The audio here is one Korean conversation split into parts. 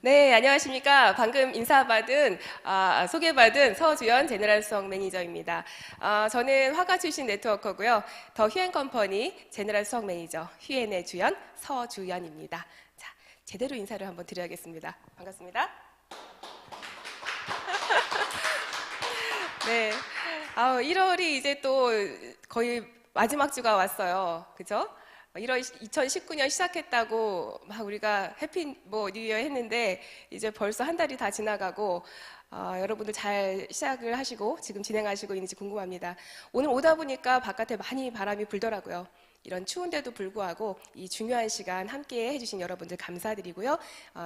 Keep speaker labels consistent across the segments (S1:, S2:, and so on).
S1: 네, 안녕하십니까. 방금 소개받은 서주연 제너럴성 매니저입니다. 저는 화가 출신 네트워커고요. 더 휴앤컴퍼니 제너럴성 매니저 휴앤의 주연 서주연입니다. 자, 제대로 인사를 한번 드려야겠습니다. 반갑습니다. 네, 1월이 이제 또 거의 마지막 주가 왔어요. 그죠? 1월 2019년 시작했다고 막 우리가 해피 뭐 뉴 이어 했는데 이제 벌써 한 달이 다 지나가고 여러분들 잘 시작을 하시고 지금 진행하시고 있는지 궁금합니다. 오늘 오다 보니까 바깥에 많이 바람이 불더라고요. 이런 추운데도 불구하고 이 중요한 시간 함께 해주신 여러분들 감사드리고요.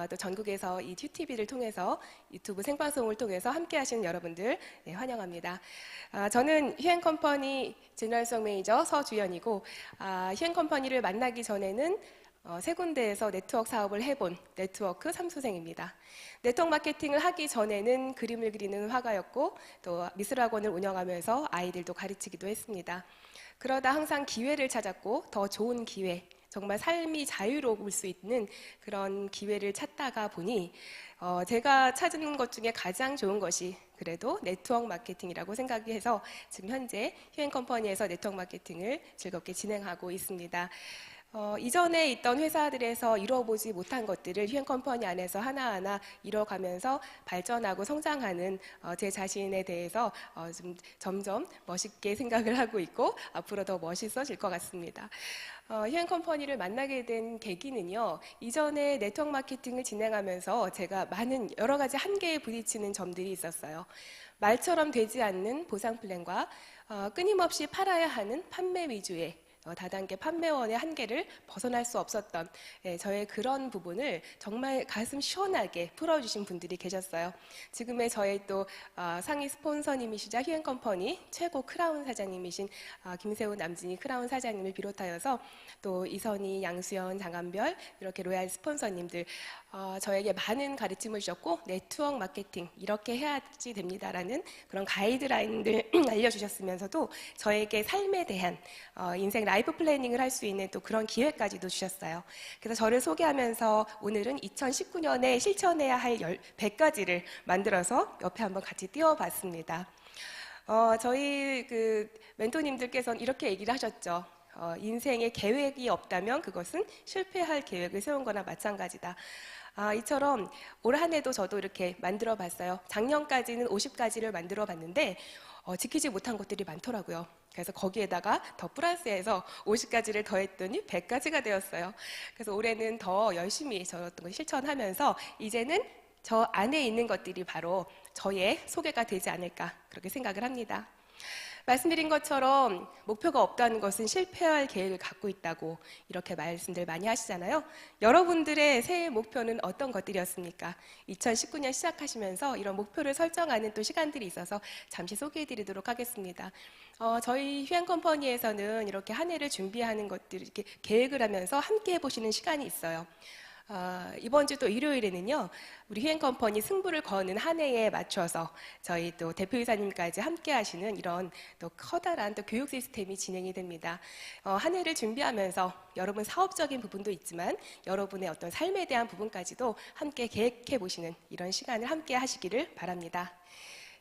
S1: 또 전국에서 이 튜티비를 통해서 유튜브 생방송을 통해서 함께 하시는 여러분들 네, 환영합니다. 저는 휴앤컴퍼니 제너럴성 매니저 서주연이고 휴앤컴퍼니를 만나기 전에는 세 군데에서 네트워크 사업을 해본 네트워크 3수생입니다. 네트워크 마케팅을 하기 전에는 그림을 그리는 화가였고 또 미술학원을 운영하면서 아이들도 가르치기도 했습니다. 그러다 항상 기회를 찾았고 더 좋은 기회, 정말 삶이 자유로울 수 있는 그런 기회를 찾다가 보니 제가 찾은 것 중에 가장 좋은 것이 그래도 네트워크 마케팅이라고 생각해서 지금 현재 휴앤컴퍼니에서 네트워크 마케팅을 즐겁게 진행하고 있습니다. 이전에 있던 회사들에서 이뤄보지 못한 것들을 휴앤컴퍼니 안에서 하나하나 이뤄가면서 발전하고 성장하는 제 자신에 대해서 좀 점점 멋있게 생각을 하고 있고 앞으로 더 멋있어질 것 같습니다. 휴앤컴퍼니를 만나게 된 계기는요. 이전에 네트워크 마케팅을 진행하면서 제가 많은 여러 가지 한계에 부딪히는 점들이 있었어요. 말처럼 되지 않는 보상 플랜과 끊임없이 팔아야 하는 판매 위주의 다단계 판매원의 한계를 벗어날 수 없었던 저의 그런 부분을 정말 가슴 시원하게 풀어주신 분들이 계셨어요. 지금의 저의 또 상위 스폰서님이시자 휴앤컴퍼니 최고 크라운 사장님이신 김세훈 남진희 크라운 사장님을 비롯하여서 또 이선희, 양수연, 장한별 이렇게 로얄 스폰서님들 저에게 많은 가르침을 주셨고 네트워크 마케팅 이렇게 해야지 됩니다라는 그런 가이드라인들 알려주셨으면서도 저에게 삶에 대한 인생 라이프 플래닝을 할 수 있는 또 그런 기회까지도 주셨어요. 그래서 저를 소개하면서 오늘은 2019년에 실천해야 할 100가지를 만들어서 옆에 한번 같이 띄워봤습니다. 저희 그 멘토님들께서는 이렇게 얘기를 하셨죠. 인생에 계획이 없다면 그것은 실패할 계획을 세운 거나 마찬가지다. 이처럼 올 한 해도 저도 이렇게 만들어 봤어요. 작년까지는 50가지를 만들어 봤는데 지키지 못한 것들이 많더라고요. 그래서 거기에다가 더 플러스해서 50가지를 더했더니 100가지가 되었어요. 그래서 올해는 더 열심히 저 어떤 걸 실천하면서 이제는 저 안에 있는 것들이 바로 저의 소개가 되지 않을까 그렇게 생각을 합니다. 말씀드린 것처럼 목표가 없다는 것은 실패할 계획을 갖고 있다고 이렇게 말씀들 많이 하시잖아요. 여러분들의 새해 목표는 어떤 것들이었습니까? 2019년 시작하시면서 이런 목표를 설정하는 또 시간들이 있어서 잠시 소개해 드리도록 하겠습니다. 저희 휴앤컴퍼니에서는 이렇게 한 해를 준비하는 것들 이렇게 계획을 하면서 함께 해보시는 시간이 있어요. 이번 주 또 일요일에는요, 우리 휴앤컴퍼니 승부를 거는 한 해에 맞춰서 저희 또 대표이사님까지 함께 하시는 이런 또 커다란 또 교육 시스템이 진행이 됩니다. 한 해를 준비하면서 여러분 사업적인 부분도 있지만 여러분의 어떤 삶에 대한 부분까지도 함께 계획해 보시는 이런 시간을 함께 하시기를 바랍니다.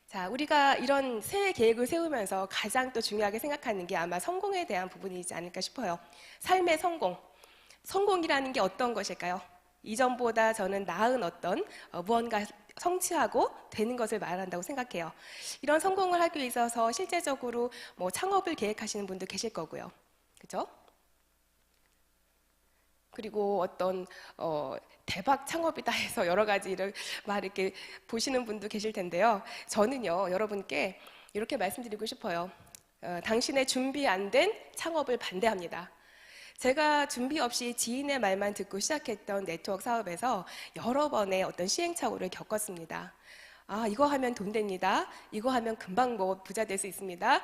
S1: 자, 우리가 이런 새해 계획을 세우면서 가장 또 중요하게 생각하는 게 아마 성공에 대한 부분이지 않을까 싶어요. 삶의 성공. 성공이라는 게 어떤 것일까요? 이전보다 저는 나은 어떤 무언가 성취하고 되는 것을 말한다고 생각해요. 이런 성공을 하기 위해서 실제적으로 뭐 창업을 계획하시는 분도 계실 거고요. 그죠? 그리고 어떤 대박 창업이다 해서 여러 가지를 막 이렇게 보시는 분도 계실 텐데요. 저는요, 여러분께 이렇게 말씀드리고 싶어요. 당신의 준비 안 된 창업을 반대합니다. 제가 준비 없이 지인의 말만 듣고 시작했던 네트워크 사업에서 여러 번의 어떤 시행착오를 겪었습니다. 이거 하면 돈 됩니다. 이거 하면 금방 뭐 부자 될 수 있습니다.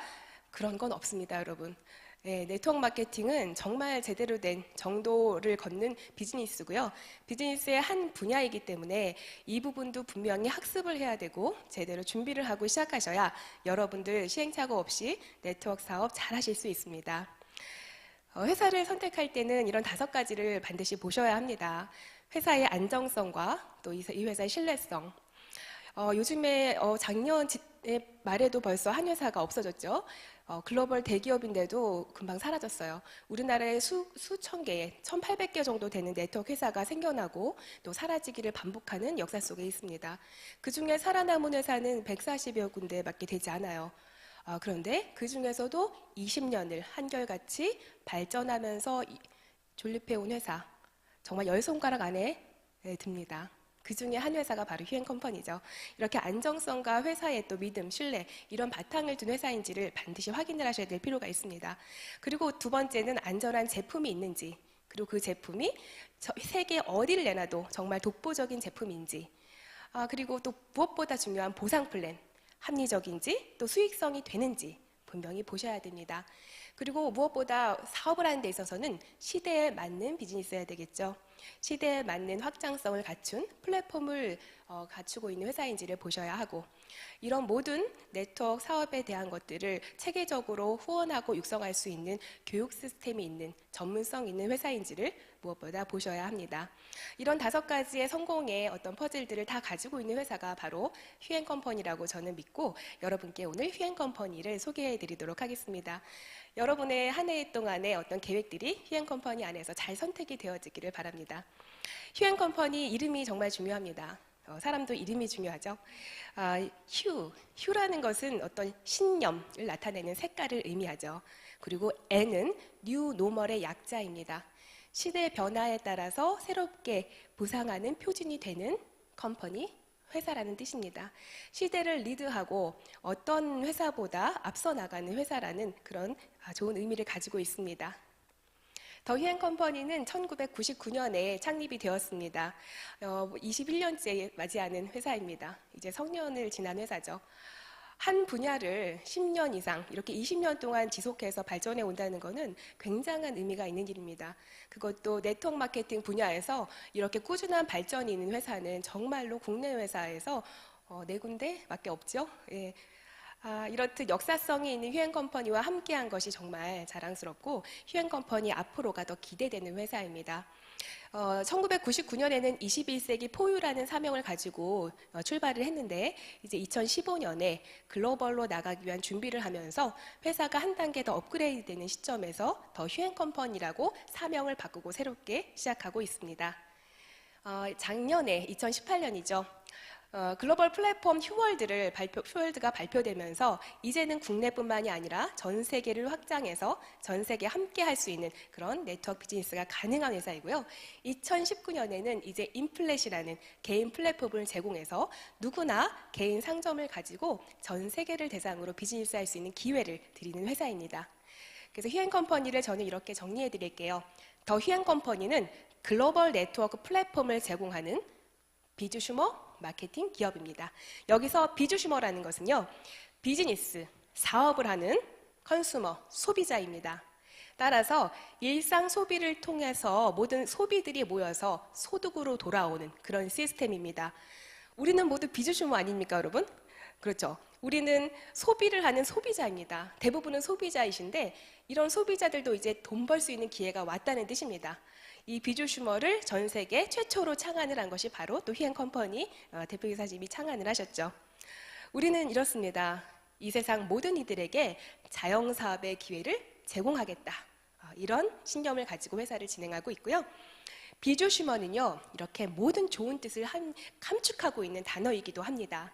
S1: 그런 건 없습니다, 여러분. 네, 네트워크 마케팅은 정말 제대로 된 정도를 걷는 비즈니스고요. 비즈니스의 한 분야이기 때문에 이 부분도 분명히 학습을 해야 되고 제대로 준비를 하고 시작하셔야 여러분들 시행착오 없이 네트워크 사업 잘 하실 수 있습니다. 회사를 선택할 때는 이런 5가지를 반드시 보셔야 합니다. 회사의 안정성과 또 이 회사의 신뢰성. 요즘에 작년 말에도 벌써 한 회사가 없어졌죠. 글로벌 대기업인데도 금방 사라졌어요. 우리나라에 수천 개의 1,800개 정도 되는 네트워크 회사가 생겨나고 또 사라지기를 반복하는 역사 속에 있습니다. 그 중에 살아남은 회사는 140여 군데밖에 되지 않아요. 그런데 그 중에서도 20년을 한결같이 발전하면서 존립해온 회사, 정말 열 손가락 안에 듭니다. 그 중에 한 회사가 바로 휴앤컴퍼니죠. 이렇게 안정성과 회사의 또 믿음, 신뢰 이런 바탕을 둔 회사인지를 반드시 확인을 하셔야 될 필요가 있습니다. 그리고 두 번째는 안전한 제품이 있는지, 그리고 그 제품이 세계 어디를 내놔도 정말 독보적인 제품인지, 그리고 또 무엇보다 중요한 보상 플랜, 합리적인지 또 수익성이 되는지 분명히 보셔야 됩니다. 그리고 무엇보다 사업을 하는 데 있어서는 시대에 맞는 비즈니스여야 되겠죠. 시대에 맞는 확장성을 갖춘 플랫폼을 갖추고 있는 회사인지를 보셔야 하고, 이런 모든 네트워크 사업에 대한 것들을 체계적으로 후원하고 육성할 수 있는 교육 시스템이 있는 전문성 있는 회사인지를 무엇보다 보셔야 합니다. 이런 5가지의 성공의 어떤 퍼즐들을 다 가지고 있는 회사가 바로 휴앤컴퍼니라고 저는 믿고 여러분께 오늘 휴앤컴퍼니를 소개해 드리도록 하겠습니다. 여러분의 한 해 동안의 어떤 계획들이 휴앤컴퍼니 안에서 잘 선택이 되어지기를 바랍니다. 휴앤컴퍼니 이름이 정말 중요합니다. 사람도 이름이 중요하죠. 휴라는 것은 어떤 신념을 나타내는 색깔을 의미하죠. 그리고 N은 뉴 노멀의 약자입니다. 시대의 변화에 따라서 새롭게 부상하는 표준이 되는 컴퍼니, 회사라는 뜻입니다. 시대를 리드하고 어떤 회사보다 앞서 나가는 회사라는 그런 좋은 의미를 가지고 있습니다. 더 휴앤컴퍼니는 1999년에 창립이 되었습니다. 21년째 맞이하는 회사입니다. 이제 성년을 지난 회사죠. 한 분야를 10년 이상 이렇게 20년 동안 지속해서 발전해 온다는 것은 굉장한 의미가 있는 일입니다. 그것도 네트워크 마케팅 분야에서 이렇게 꾸준한 발전이 있는 회사는 정말로 국내 회사에서 4군데밖에 없죠. 예. 이렇듯 역사성이 있는 휴앤컴퍼니와 함께한 것이 정말 자랑스럽고 휴앤컴퍼니 앞으로가 더 기대되는 회사입니다. 1999년에는 21세기 포유라는 사명을 가지고 출발을 했는데 이제 2015년에 글로벌로 나가기 위한 준비를 하면서 회사가 한 단계 더 업그레이드되는 시점에서 더 휴앤컴퍼니라고 사명을 바꾸고 새롭게 시작하고 있습니다. 작년에 2018년이죠. 글로벌 플랫폼 휴월드가 발표되면서 이제는 국내뿐만이 아니라 전 세계를 확장해서 전 세계 함께 할 수 있는 그런 네트워크 비즈니스가 가능한 회사이고요. 2019년에는 이제 인플렛이라는 개인 플랫폼을 제공해서 누구나 개인 상점을 가지고 전 세계를 대상으로 비즈니스 할 수 있는 기회를 드리는 회사입니다. 그래서 휴앤컴퍼니를 저는 이렇게 정리해 드릴게요. 더 휴앤컴퍼니는 글로벌 네트워크 플랫폼을 제공하는 비즈슈머 마케팅 기업입니다. 여기서 비즈슈머라는 것은요, 비즈니스, 사업을 하는 컨슈머, 소비자입니다. 따라서 일상 소비를 통해서 모든 소비들이 모여서 소득으로 돌아오는 그런 시스템입니다. 우리는 모두 비즈슈머 아닙니까, 여러분? 그렇죠. 우리는 소비를 하는 소비자입니다. 대부분은 소비자이신데 이런 소비자들도 이제 돈 벌 수 있는 기회가 왔다는 뜻입니다. 이 비즈슈머를 전 세계 최초로 창안을 한 것이 바로 또 휴앤컴퍼니 대표이사님이 창안을 하셨죠. 우리는 이렇습니다. 이 세상 모든 이들에게 자영사업의 기회를 제공하겠다. 이런 신념을 가지고 회사를 진행하고 있고요. 비즈슈머는요, 이렇게 모든 좋은 뜻을 감축하고 있는 단어이기도 합니다.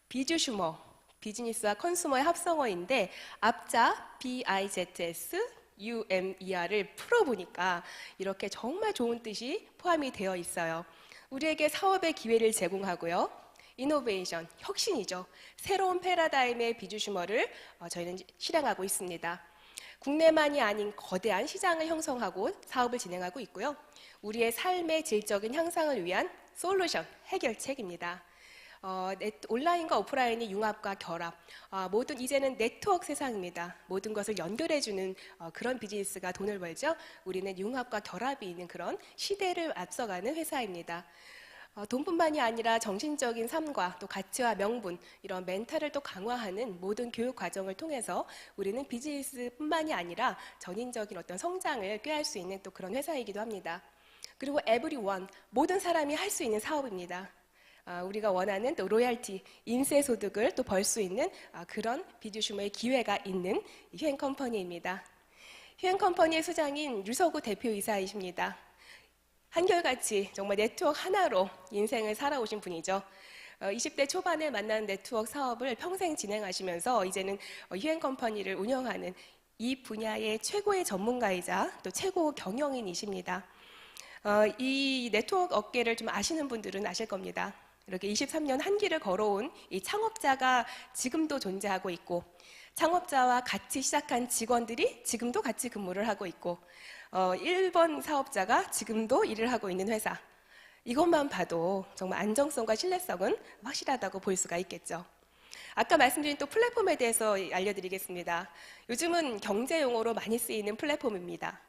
S1: 비즈슈머, 비즈니스와 컨슈머의 합성어인데 앞자 BIZS UMER을 풀어보니까 이렇게 정말 좋은 뜻이 포함이 되어 있어요. 우리에게 사업의 기회를 제공하고요. 이노베이션, 혁신이죠. 새로운 패러다임의 비즈슈머를 저희는 실행하고 있습니다. 국내만이 아닌 거대한 시장을 형성하고 사업을 진행하고 있고요. 우리의 삶의 질적인 향상을 위한 솔루션, 해결책입니다. 온라인과 오프라인의 융합과 결합, 모든 이제는 네트워크 세상입니다. 모든 것을 연결해주는 그런 비즈니스가 돈을 벌죠. 우리는 융합과 결합이 있는 그런 시대를 앞서가는 회사입니다. 돈뿐만이 아니라 정신적인 삶과 또 가치와 명분, 이런 멘탈을 또 강화하는 모든 교육 과정을 통해서 우리는 비즈니스뿐만이 아니라 전인적인 어떤 성장을 꾀할 수 있는 또 그런 회사이기도 합니다. 그리고 everyone, 모든 사람이 할 수 있는 사업입니다. 우리가 원하는 또 로얄티, 인세 소득을 또 벌 수 있는 그런 비즈슈머의 기회가 있는 휴앤컴퍼니입니다. 휴앤컴퍼니의 수장인 류서구 대표이사이십니다. 한결같이 정말 네트워크 하나로 인생을 살아오신 분이죠. 20대 초반에 만난 네트워크 사업을 평생 진행하시면서 이제는 휴앤컴퍼니를 운영하는 이 분야의 최고의 전문가이자 또 최고 경영인이십니다. 이 네트워크 업계를 좀 아시는 분들은 아실 겁니다. 이렇게 23년 한 길을 걸어온 이 창업자가 지금도 존재하고 있고, 창업자와 같이 시작한 직원들이 지금도 같이 근무를 하고 있고, 1번 사업자가 지금도 일을 하고 있는 회사. 이것만 봐도 정말 안정성과 신뢰성은 확실하다고 볼 수가 있겠죠. 아까 말씀드린 또 플랫폼에 대해서 알려드리겠습니다. 요즘은 경제 용어로 많이 쓰이는 플랫폼입니다.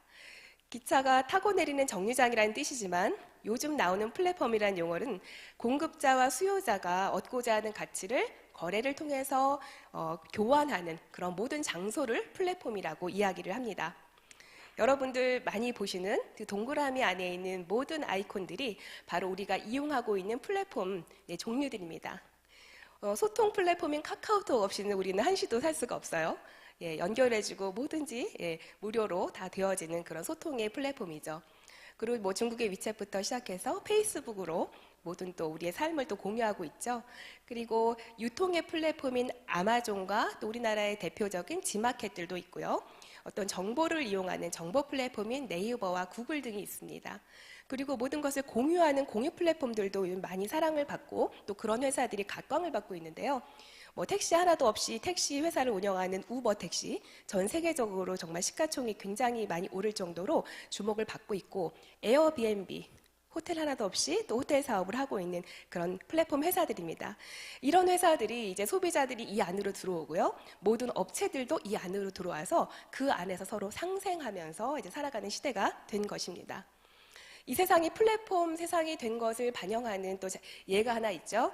S1: 기차가 타고 내리는 정류장이라는 뜻이지만 요즘 나오는 플랫폼이라는 용어는 공급자와 수요자가 얻고자 하는 가치를 거래를 통해서 교환하는 그런 모든 장소를 플랫폼이라고 이야기를 합니다. 여러분들 많이 보시는 그 동그라미 안에 있는 모든 아이콘들이 바로 우리가 이용하고 있는 플랫폼 종류들입니다. 소통 플랫폼인 카카오톡 없이는 우리는 한시도 살 수가 없어요. 연결해주고 뭐든지 무료로 다 되어지는 그런 소통의 플랫폼이죠. 그리고 뭐 중국의 위챗부터 시작해서 페이스북으로 모든 또 우리의 삶을 또 공유하고 있죠. 그리고 유통의 플랫폼인 아마존과 또 우리나라의 대표적인 지마켓들도 있고요. 어떤 정보를 이용하는 정보 플랫폼인 네이버와 구글 등이 있습니다. 그리고 모든 것을 공유하는 공유 플랫폼들도 많이 사랑을 받고 또 그런 회사들이 각광을 받고 있는데요. 뭐 택시 하나도 없이 택시 회사를 운영하는 우버 택시, 전 세계적으로 정말 시가총이 굉장히 많이 오를 정도로 주목을 받고 있고, 에어비앤비, 호텔 하나도 없이 또 호텔 사업을 하고 있는 그런 플랫폼 회사들입니다. 이런 회사들이 이제 소비자들이 이 안으로 들어오고요. 모든 업체들도 이 안으로 들어와서 그 안에서 서로 상생하면서 이제 살아가는 시대가 된 것입니다. 이 세상이 플랫폼 세상이 된 것을 반영하는 또 예가 하나 있죠.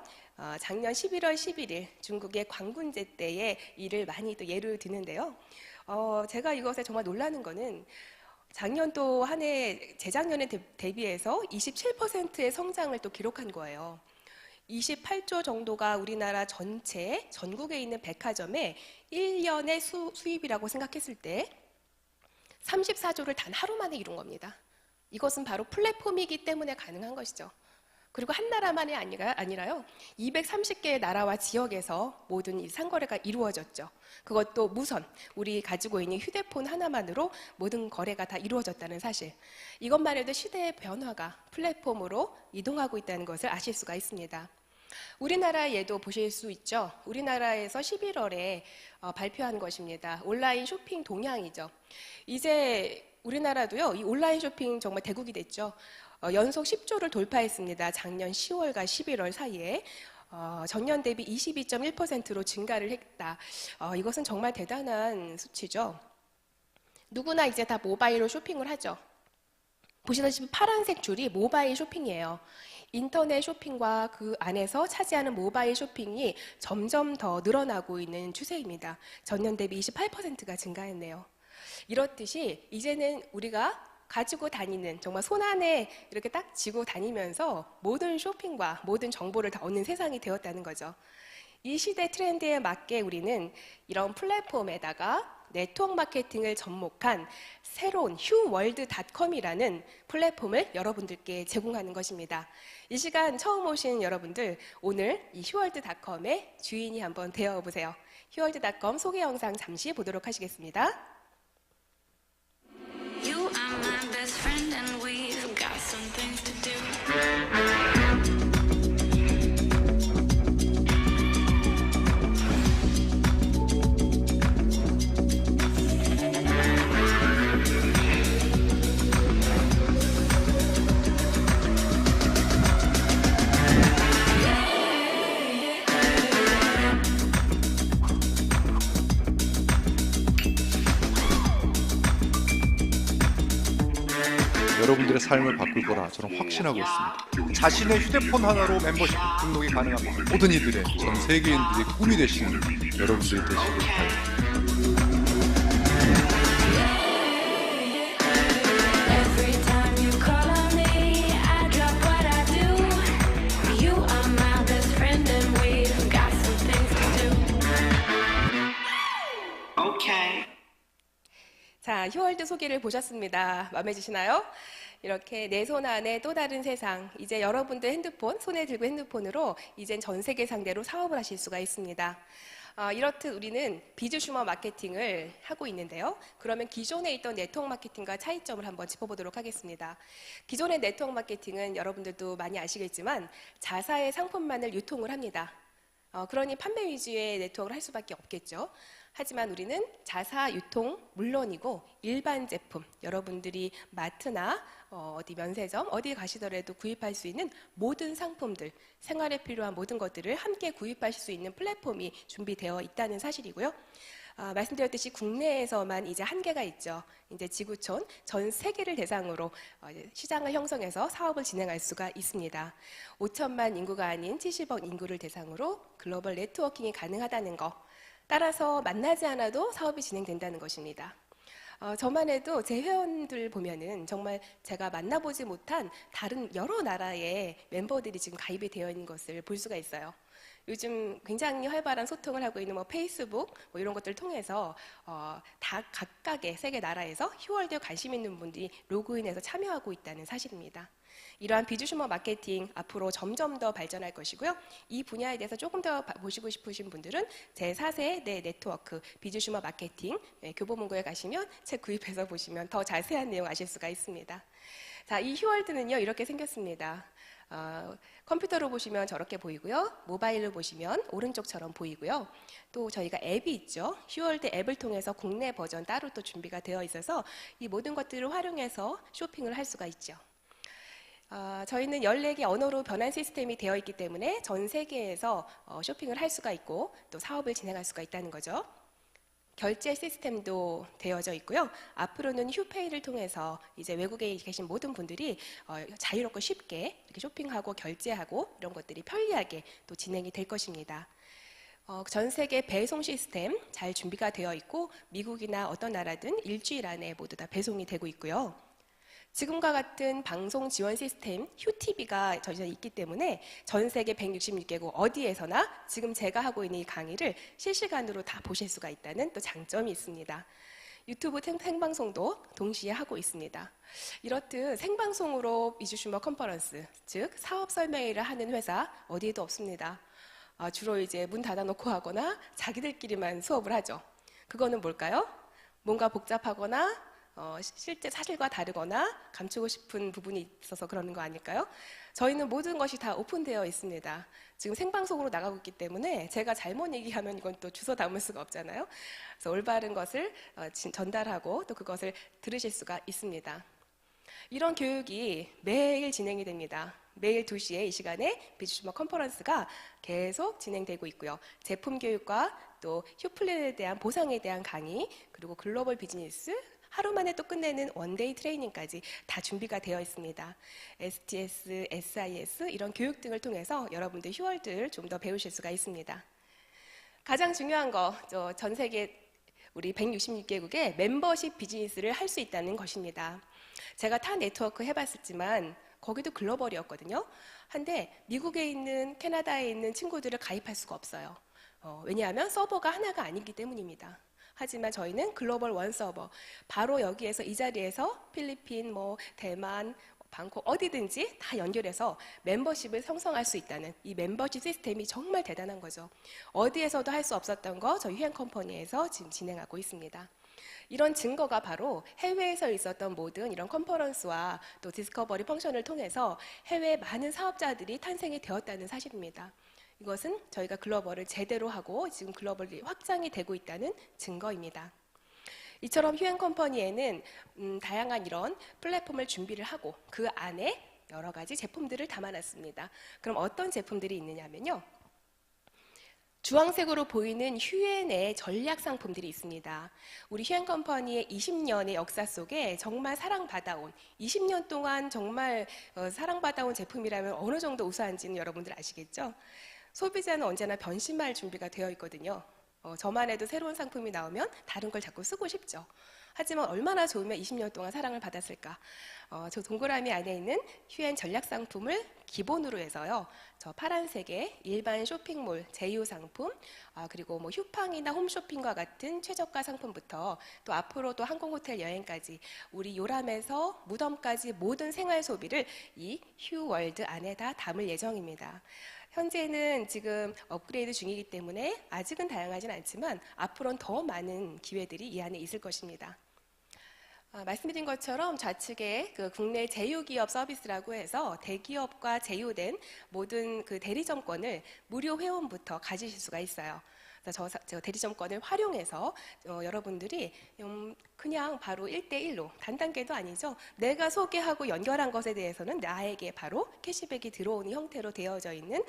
S1: 작년 11월 11일 중국의 광군제 때의 일을 많이 또 예를 드는데요. 제가 이것에 정말 놀라는 거는 작년 또 한 해 재작년에 대비해서 27%의 성장을 또 기록한 거예요. 28조 정도가 우리나라 전체 전국에 있는 백화점의 1년의 수입이라고 생각했을 때 34조를 단 하루 만에 이룬 겁니다. 이것은 바로 플랫폼이기 때문에 가능한 것이죠. 그리고 한 나라만이 아니라요. 230개의 나라와 지역에서 모든 이 상거래가 이루어졌죠. 그것도 무선, 우리 가지고 있는 휴대폰 하나만으로 모든 거래가 다 이루어졌다는 사실. 이것만 해도 시대의 변화가 플랫폼으로 이동하고 있다는 것을 아실 수가 있습니다. 우리나라 예도 보실 수 있죠. 우리나라에서 11월에 발표한 것입니다. 온라인 쇼핑 동향이죠. 이제 우리나라도요, 이 온라인 쇼핑 정말 대국이 됐죠. 연속 10조를 돌파했습니다. 작년 10월과 11월 사이에. 전년 대비 22.1%로 증가를 했다. 이것은 정말 대단한 수치죠. 누구나 이제 다 모바일로 쇼핑을 하죠. 보시다시피 파란색 줄이 모바일 쇼핑이에요. 인터넷 쇼핑과 그 안에서 차지하는 모바일 쇼핑이 점점 더 늘어나고 있는 추세입니다. 전년 대비 28%가 증가했네요. 이렇듯이 이제는 우리가 가지고 다니는, 정말 손안에 이렇게 딱 쥐고 다니면서 모든 쇼핑과 모든 정보를 다 얻는 세상이 되었다는 거죠. 이 시대 트렌드에 맞게 우리는 이런 플랫폼에다가 네트워크 마케팅을 접목한 새로운 휴월드닷컴이라는 플랫폼을 여러분들께 제공하는 것입니다. 이 시간 처음 오신 여러분들, 오늘 이 휴월드닷컴의 주인이 한번 되어보세요. 휴월드닷컴 소개 영상 잠시 보도록 하시겠습니다.
S2: You are my best friend and we've got some things to do.
S3: 여러분들의 삶을 바꿀 거라 저는 확신하고 있습니다. 자신의 휴대폰 하나로 멤버십 등록이 가능한 모든 이들의, 전 세계인들의 꿈이 되시는 여러분들이 되시길 바랍니다.
S2: Every time you call on me
S1: 자, 휴월드 소개를 보셨습니다. 마음에 드시나요? 이렇게 내 손 안에 또 다른 세상. 이제 여러분들 핸드폰, 손에 들고 핸드폰으로 이젠 전 세계 상대로 사업을 하실 수가 있습니다. 이렇듯 우리는 비즈슈머 마케팅을 하고 있는데요. 그러면 기존에 있던 네트워크 마케팅과 차이점을 한번 짚어보도록 하겠습니다. 기존의 네트워크 마케팅은 여러분들도 많이 아시겠지만 자사의 상품만을 유통을 합니다. 그러니 판매 위주의 네트워크를 할 수밖에 없겠죠. 하지만 우리는 자사 유통 물론이고 일반 제품, 여러분들이 마트나 어디 면세점, 어디 가시더라도 구입할 수 있는 모든 상품들, 생활에 필요한 모든 것들을 함께 구입하실 수 있는 플랫폼이 준비되어 있다는 사실이고요. 말씀드렸듯이 국내에서만 이제 한계가 있죠. 이제 지구촌 전 세계를 대상으로 시장을 형성해서 사업을 진행할 수가 있습니다. 5천만 인구가 아닌 70억 인구를 대상으로 글로벌 네트워킹이 가능하다는 거. 따라서 만나지 않아도 사업이 진행된다는 것입니다. 저만 해도 제 회원들 보면은 정말 제가 만나보지 못한 다른 여러 나라의 멤버들이 지금 가입이 되어 있는 것을 볼 수가 있어요. 요즘 굉장히 활발한 소통을 하고 있는 페이스북 이런 것들을 통해서 다 각각의 세계 나라에서 휴월드에 관심 있는 분들이 로그인해서 참여하고 있다는 사실입니다. 이러한 비즈슈머 마케팅 앞으로 점점 더 발전할 것이고요. 이 분야에 대해서 조금 더 보시고 싶으신 분들은 제4세 내 네트워크 비즈슈머 마케팅 교보문고에 가시면 책 구입해서 보시면 더 자세한 내용 아실 수가 있습니다. 자, 이 휴월드는요 이렇게 생겼습니다. 컴퓨터로 보시면 저렇게 보이고요. 모바일로 보시면 오른쪽처럼 보이고요. 또 저희가 앱이 있죠. 휴월드 앱을 통해서 국내 버전 따로 또 준비가 되어 있어서 이 모든 것들을 활용해서 쇼핑을 할 수가 있죠. 저희는 14개 언어로 변환 시스템이 되어 있기 때문에 전 세계에서 쇼핑을 할 수가 있고 또 사업을 진행할 수가 있다는 거죠. 결제 시스템도 되어져 있고요. 앞으로는 휴페이를 통해서 이제 외국에 계신 모든 분들이 자유롭고 쉽게 이렇게 쇼핑하고 결제하고 이런 것들이 편리하게 또 진행이 될 것입니다. 전 세계 배송 시스템 잘 준비가 되어 있고 미국이나 어떤 나라든 일주일 안에 모두 다 배송이 되고 있고요. 지금과 같은 방송 지원 시스템 휴TV가 저희가 있기 때문에 전 세계 166개국 어디에서나 지금 제가 하고 있는 이 강의를 실시간으로 다 보실 수가 있다는 또 장점이 있습니다. 유튜브 생방송도 동시에 하고 있습니다. 이렇듯 생방송으로 비즈슈머 컨퍼런스, 즉 사업 설명회를 하는 회사 어디에도 없습니다. 주로 이제 문 닫아놓고 하거나 자기들끼리만 수업을 하죠. 그거는 뭘까요? 뭔가 복잡하거나 실제 사실과 다르거나 감추고 싶은 부분이 있어서 그러는 거 아닐까요? 저희는 모든 것이 다 오픈되어 있습니다. 지금 생방송으로 나가고 있기 때문에 제가 잘못 얘기하면 이건 또 주워 담을 수가 없잖아요. 그래서 올바른 것을 전달하고 또 그것을 들으실 수가 있습니다. 이런 교육이 매일 진행이 됩니다. 매일 2시에 이 시간에 비즈슈머 컨퍼런스가 계속 진행되고 있고요. 제품 교육과 또 휴플랜에 대한 보상에 대한 강의, 그리고 글로벌 비즈니스, 하루 만에 또 끝내는 원데이 트레이닝까지 다 준비가 되어 있습니다. STS, SIS 이런 교육 등을 통해서 여러분들 휴월드를 좀 더 배우실 수가 있습니다. 가장 중요한 거, 전 세계 우리 166개국의 멤버십 비즈니스를 할 수 있다는 것입니다. 제가 타 네트워크 해봤었지만 거기도 글로벌이었거든요. 한데 미국에 있는 캐나다에 있는 친구들을 가입할 수가 없어요. 왜냐하면 서버가 하나가 아니기 때문입니다. 하지만 저희는 글로벌 원 서버, 바로 여기에서 이 자리에서 필리핀, 대만, 방콕 어디든지 다 연결해서 멤버십을 형성할 수 있다는 이 멤버십 시스템이 정말 대단한 거죠. 어디에서도 할 수 없었던 거 저희 휴행 컴퍼니에서 지금 진행하고 있습니다. 이런 증거가 바로 해외에서 있었던 모든 이런 컨퍼런스와 또 디스커버리 펑션을 통해서 해외 많은 사업자들이 탄생이 되었다는 사실입니다. 이것은 저희가 글로벌을 제대로 하고 지금 글로벌이 확장이 되고 있다는 증거입니다. 이처럼 휴행 컴퍼니에는 다양한 이런 플랫폼을 준비를 하고 그 안에 여러 가지 제품들을 담아놨습니다. 그럼 어떤 제품들이 있느냐면요. 주황색으로 보이는 휴엔의 전략 상품들이 있습니다. 우리 휴엔 컴퍼니의 20년의 역사 속에 정말 사랑받아온 20년 동안 정말 사랑받아온 제품이라면 어느 정도 우수한지는 여러분들 아시겠죠? 소비자는 언제나 변심할 준비가 되어 있거든요. 저만 해도 새로운 상품이 나오면 다른 걸 자꾸 쓰고 싶죠. 하지만 얼마나 좋으면 20년 동안 사랑을 받았을까? 저 동그라미 안에 있는 휴엔 전략 상품을 기본으로 해서요. 저 파란색의 일반 쇼핑몰 제휴 상품, 그리고 뭐 휴팡이나 홈쇼핑과 같은 최저가 상품부터 또 앞으로 또 항공호텔 여행까지 우리 요람에서 무덤까지 모든 생활 소비를 이 휴월드 안에 다 담을 예정입니다. 현재는 지금 업그레이드 중이기 때문에 아직은 다양하진 않지만 앞으로는 더 많은 기회들이 이 안에 있을 것입니다. 말씀드린 것처럼 좌측에 그 국내 제휴기업 서비스라고 해서 대기업과 제휴된 모든 그 대리점권을 무료 회원부터 가지실 수가 있어요. 그래서 저 대리점권을 활용해서 여러분들이 그냥 바로 1대1로 단단계도 아니죠. 내가 소개하고 연결한 것에 대해서는 나에게 바로 캐시백이 들어오는 형태로 되어져 있는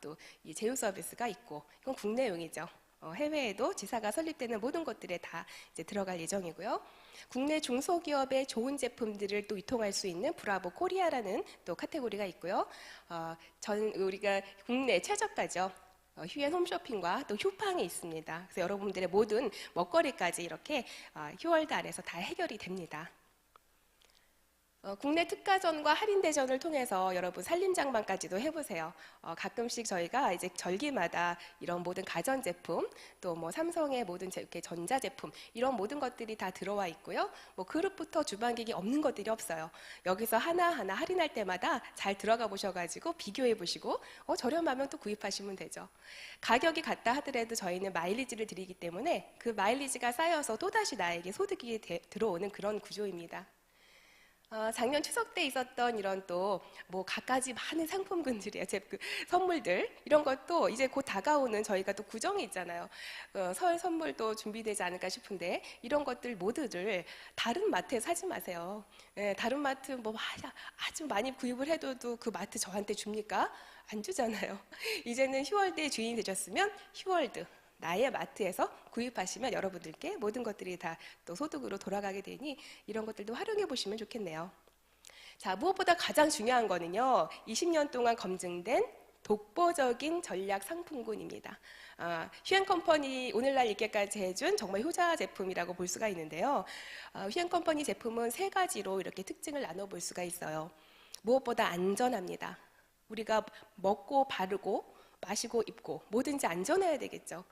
S1: 또 이 제휴 서비스가 있고, 이건 국내용이죠. 해외에도 지사가 설립되는 모든 것들에 다 이제 들어갈 예정이고요. 국내 중소기업의 좋은 제품들을 또 유통할 수 있는 브라보 코리아라는 또 카테고리가 있고요. 우리가 국내 최저가죠. 휴엔 홈쇼핑과 또 휴팡이 있습니다. 그래서 여러분들의 모든 먹거리까지 이렇게 휴월드 안에서 다 해결이 됩니다. 국내 특가전과 할인대전을 통해서 여러분 살림장만까지도 해보세요. 가끔씩 저희가 이제 절기마다 이런 모든 가전제품, 또 뭐 삼성의 모든 이렇게 전자제품, 이런 모든 것들이 다 들어와 있고요. 뭐 그릇부터 주방기기 없는 것들이 없어요. 여기서 하나하나 할인할 때마다 잘 들어가 보셔가지고 비교해 보시고 저렴하면 또 구입하시면 되죠. 가격이 같다 하더라도 저희는 마일리지를 드리기 때문에 그 마일리지가 쌓여서 또다시 나에게 소득이 들어오는 그런 구조입니다. 작년 추석 때 있었던 이런 또 뭐 갖가지 많은 상품군들이에요. 선물들 이런 것도 이제 곧 다가오는 저희가 또 구정이 있잖아요. 설 선물도 준비되지 않을까 싶은데 이런 것들 모두를 다른 마트에 사지 마세요. 다른 마트 뭐 아주 많이 구입을 해도 그 마트 저한테 줍니까? 안 주잖아요. 이제는 휴월드의 주인이 되셨으면 휴월드 나의 마트에서 구입하시면 여러분들께 모든 것들이 다 또 소득으로 돌아가게 되니 이런 것들도 활용해 보시면 좋겠네요. 자, 무엇보다 가장 중요한 거는요, 20년 동안 검증된 독보적인 전략 상품군입니다. 휴엔컴퍼니 오늘날 있게까지 해준 정말 효자 제품이라고 볼 수가 있는데요. 휴엔컴퍼니 제품은 세 가지로 이렇게 특징을 나눠볼 수가 있어요. 무엇보다 안전합니다. 우리가 먹고 바르고 마시고 입고 뭐든지 안전해야 되겠죠.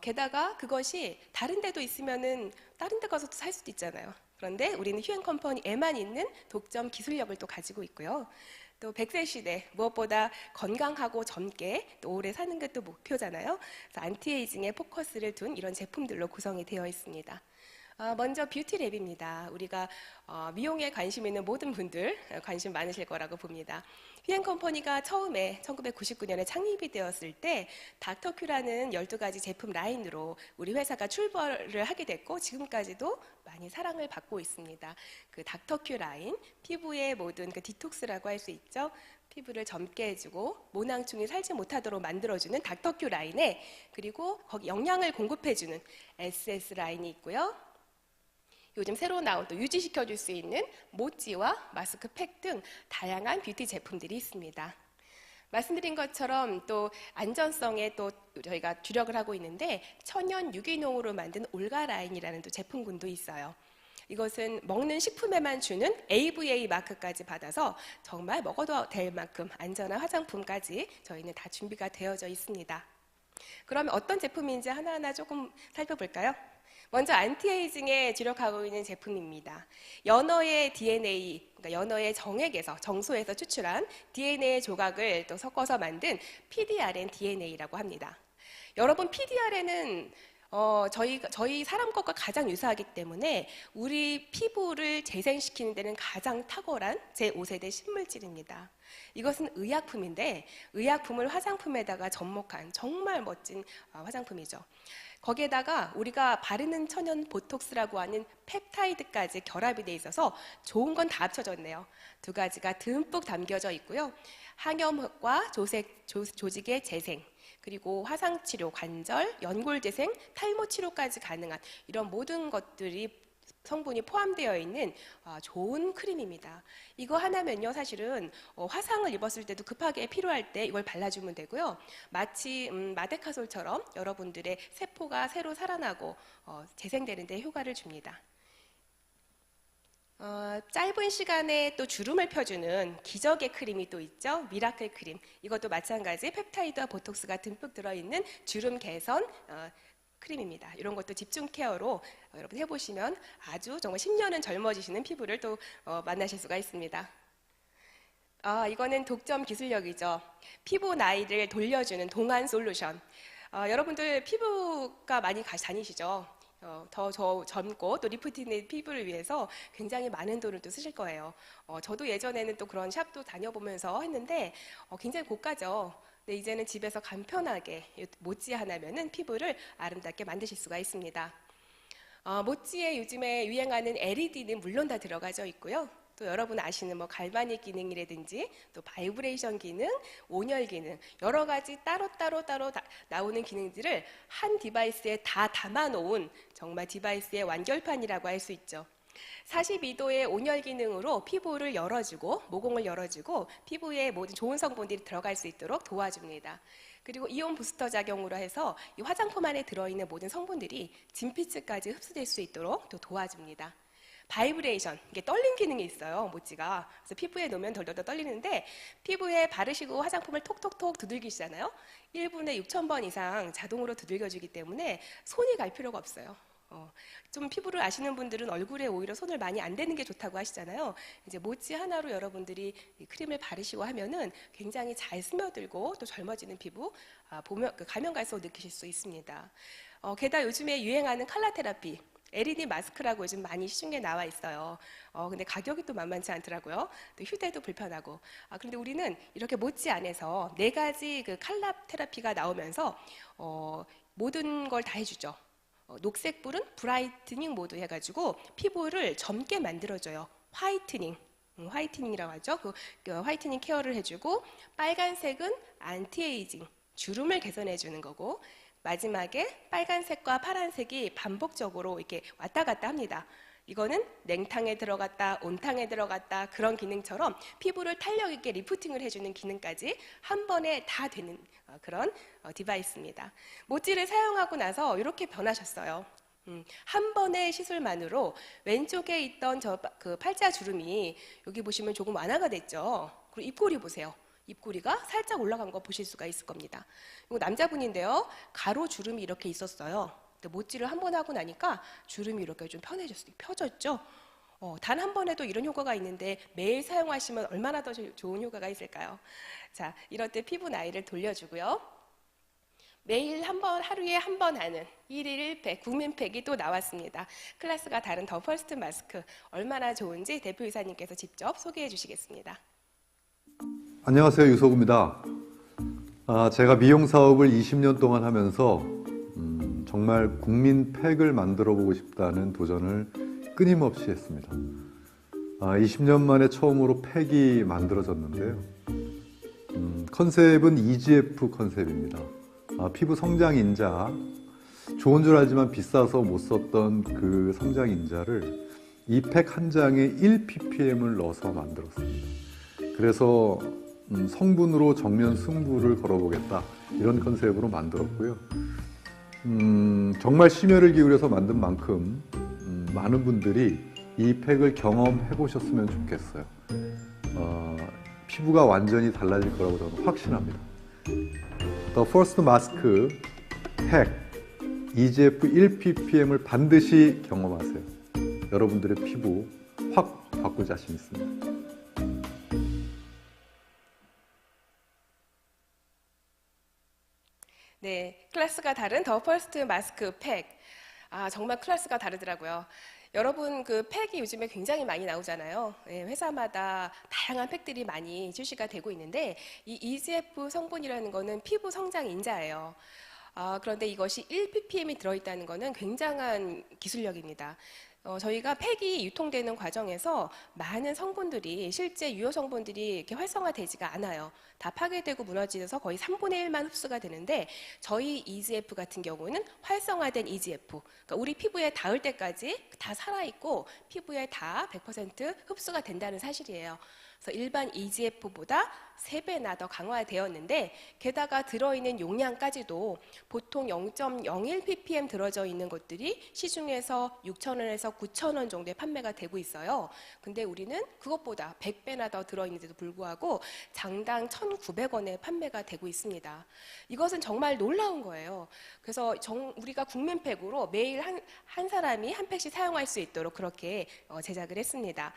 S1: 게다가 그것이 다른 데도 있으면은 다른 데 가서 살 수도 있잖아요. 그런데 우리는 휴엔컴퍼니에만 있는 독점 기술력을 또 가지고 있고요. 또 100세 시대 무엇보다 건강하고 젊게 또 오래 사는 게 또 목표잖아요. 그래서 안티에이징에 포커스를 둔 이런 제품들로 구성이 되어 있습니다. 먼저 뷰티랩입니다. 우리가 미용에 관심 있는 모든 분들 관심 많으실 거라고 봅니다. 휴엔컴퍼니가 처음에 1999년에 창립이 되었을 때 닥터큐라는 12가지 제품 라인으로 우리 회사가 출발을 하게 됐고 지금까지도 많이 사랑을 받고 있습니다. 그 닥터큐 라인, 피부의 모든 그 디톡스라고 할 수 있죠. 피부를 젊게 해주고 모낭충이 살지 못하도록 만들어주는 닥터큐 라인에, 그리고 거기 영양을 공급해주는 SS 라인이 있고요. 요즘 새로 나온 또 유지시켜줄 수 있는 모찌와 마스크팩 등 다양한 뷰티 제품들이 있습니다. 말씀드린 것처럼 또 안전성에 또 저희가 주력을 하고 있는데 천연 유기농으로 만든 올가 라인이라는 또 제품군도 있어요. 이것은 먹는 식품에만 주는 AVA 마크까지 받아서 정말 먹어도 될 만큼 안전한 화장품까지 저희는 다 준비가 되어져 있습니다. 그러면 어떤 제품인지 하나하나 조금 살펴볼까요? 먼저 안티에이징에 주력하고 있는 제품입니다. 연어의 DNA, 그러니까 연어의 정소에서 추출한 DNA 조각을 또 섞어서 만든 PDRN DNA라고 합니다. 여러분, PDRN은 저희 사람 것과 가장 유사하기 때문에 우리 피부를 재생시키는 데는 가장 탁월한 제5세대 신물질입니다. 이것은 의약품인데 의약품을 화장품에다가 접목한 정말 멋진 화장품이죠. 거기에다가 우리가 바르는 천연 보톡스라고 하는 펩타이드까지 결합이 돼 있어서 좋은 건 다 합쳐졌네요. 두 가지가 듬뿍 담겨져 있고요. 항염흑과 조직의 재생, 그리고 화상치료, 관절, 연골재생, 탈모치료까지 가능한 이런 모든 것들이 성분이 포함되어 있는 좋은 크림입니다. 이거 하나면요, 사실은 화상을 입었을 때도 급하게 필요할 때 이걸 발라주면 되고요. 마치 마데카솔처럼 여러분들의 세포가 새로 살아나고 재생되는 데 효과를 줍니다. 짧은 시간에 또 주름을 펴주는 기적의 크림이 또 있죠. 미라클 크림. 이것도 마찬가지 펩타이드와 보톡스가 듬뿍 들어있는 주름 개선 크림입니다. 이런 것도 집중 케어로 여러분 해보시면 아주 정말 10년은 젊어지시는 피부를 또 만나실 수가 있습니다. 이거는 독점 기술력이죠. 피부 나이를 돌려주는 동안 솔루션. 여러분들 피부과 많이 다니시죠? 더 젊고 또 리프팅된 피부를 위해서 굉장히 많은 돈을 또 쓰실 거예요. 저도 예전에는 또 그런 샵도 다녀보면서 했는데 굉장히 고가죠. 근데 이제는 집에서 간편하게 모찌 하나면은 피부를 아름답게 만드실 수가 있습니다. 모찌에 요즘에 유행하는 LED는 물론 다 들어가져 있고요. 또 여러분 아시는 뭐 갈바닉 기능이라든지 또 바이브레이션 기능, 온열 기능 여러 가지 따로 나오는 기능들을 한 디바이스에 다 담아놓은 정말 디바이스의 완결판이라고 할 수 있죠. 42도의 온열 기능으로 피부를 열어주고 모공을 열어주고 피부에 모든 좋은 성분들이 들어갈 수 있도록 도와줍니다. 그리고 이온 부스터 작용으로 해서 이 화장품 안에 들어있는 모든 성분들이 진피층까지 흡수될 수 있도록 또 도와줍니다. 바이브레이션, 이게 떨림 기능이 있어요, 모찌가. 그래서 피부에 놓으면 덜덜덜 떨리는데 피부에 바르시고 화장품을 톡톡톡 두들기시잖아요. 1분에 6,000번 이상 자동으로 두들겨주기 때문에 손이 갈 필요가 없어요. 좀 피부를 아시는 분들은 얼굴에 오히려 손을 많이 안 대는 게 좋다고 하시잖아요. 이제 모찌 하나로 여러분들이 이 크림을 바르시고 하면은 굉장히 잘 스며들고 또 젊어지는 피부 가면 갈수록 느끼실 수 있습니다. 게다가 요즘에 유행하는 컬러 테라피 LED 마스크라고 요즘 많이 시중에 나와 있어요. 근데 가격이 또 만만치 않더라고요. 또 휴대도 불편하고. 그런데 우리는 이렇게 모찌 안에서 4가지 그 컬러 테라피가 나오면서 모든 걸 다 해주죠. 녹색불은 브라이트닝 모드 해가지고 피부를 젊게 만들어줘요. 화이트닝. 화이트닝이라고 하죠. 그 화이트닝 케어를 해주고 빨간색은 안티에이징, 주름을 개선해주는 거고 마지막에 빨간색과 파란색이 반복적으로 이렇게 왔다 갔다 합니다. 이거는 냉탕에 들어갔다 온탕에 들어갔다 그런 기능처럼 피부를 탄력 있게 리프팅을 해주는 기능까지 한 번에 다 되는 그런 디바이스입니다. 모찌를 사용하고 나서 이렇게 변하셨어요. 한 번의 시술만으로 왼쪽에 있던 그 팔자 주름이 여기 보시면 조금 완화가 됐죠. 그리고 입꼬리 보세요. 입꼬리가 살짝 올라간 거 보실 수가 있을 겁니다. 이거 남자분인데요. 가로 주름이 이렇게 있었어요. 근데 모찌를 한 번 하고 나니까 주름이 이렇게 좀 편해졌어요. 펴졌죠? 단 한 번에도 이런 효과가 있는데 매일 사용하시면 얼마나 더 좋은 효과가 있을까요? 자, 이럴 때 피부 나이를 돌려주고요. 매일 하루에 한 번 하는 1일 1팩, 국민팩이 또 나왔습니다. 클래스가 다른 더 퍼스트 마스크 얼마나 좋은지 대표이사님께서 직접 소개해 주시겠습니다.
S3: 안녕하세요, 유석우입니다. 제가 미용 사업을 20년 동안 하면서 정말 국민팩을 만들어 보고 싶다는 도전을 끊임없이 했습니다. 20년 만에 처음으로 팩이 만들어졌는데요. 컨셉은 EGF 컨셉입니다. 피부 성장 인자, 좋은 줄 알지만 비싸서 못 썼던 그 성장 인자를 이 팩 한 장에 1ppm을 넣어서 만들었습니다. 그래서 성분으로 정면 승부를 걸어보겠다 이런 컨셉으로 만들었고요. 정말 심혈을 기울여서 만든 만큼 많은 분들이 이 팩을 경험해 보셨으면 좋겠어요. 피부가 완전히 달라질 거라고 저는 확신합니다. The First Mask 팩 EGF 1ppm을 반드시 경험하세요. 여러분들의 피부 확 바꿀 자신 있습니다.
S1: 네, 클래스가 다른 더 퍼스트 마스크 팩. 정말 클래스가 다르더라고요. 여러분 그 팩이 요즘에 굉장히 많이 나오잖아요. 네, 회사마다 다양한 팩들이 많이 출시가 되고 있는데 이 EGF 성분이라는 거는 피부 성장 인자예요. 그런데 이것이 1ppm이 들어있다는 것은 굉장한 기술력입니다. 저희가 팩이 유통되는 과정에서 많은 성분들이 실제 유효 성분들이 이렇게 활성화되지가 않아요. 다 파괴되고 무너지면서 거의 3분의 1만 흡수가 되는데 저희 EGF 같은 경우는 활성화된 EGF, 그러니까 우리 피부에 닿을 때까지 다 살아있고 피부에 다 100% 흡수가 된다는 사실이에요. 그래서 일반 EGF보다 3배나 더 강화되었는데 게다가 들어있는 용량까지도 보통 0.01 ppm 들어져 있는 것들이 시중에서 6,000원에서 9,000원 정도에 판매가 되고 있어요. 근데 우리는 그것보다 100배나 더 들어있는데도 불구하고 장당 1,900원에 판매가 되고 있습니다. 이것은 정말 놀라운 거예요. 그래서 우리가 국민팩으로 매일 한 사람이 한 팩씩 사용할 수 있도록 그렇게 제작을 했습니다.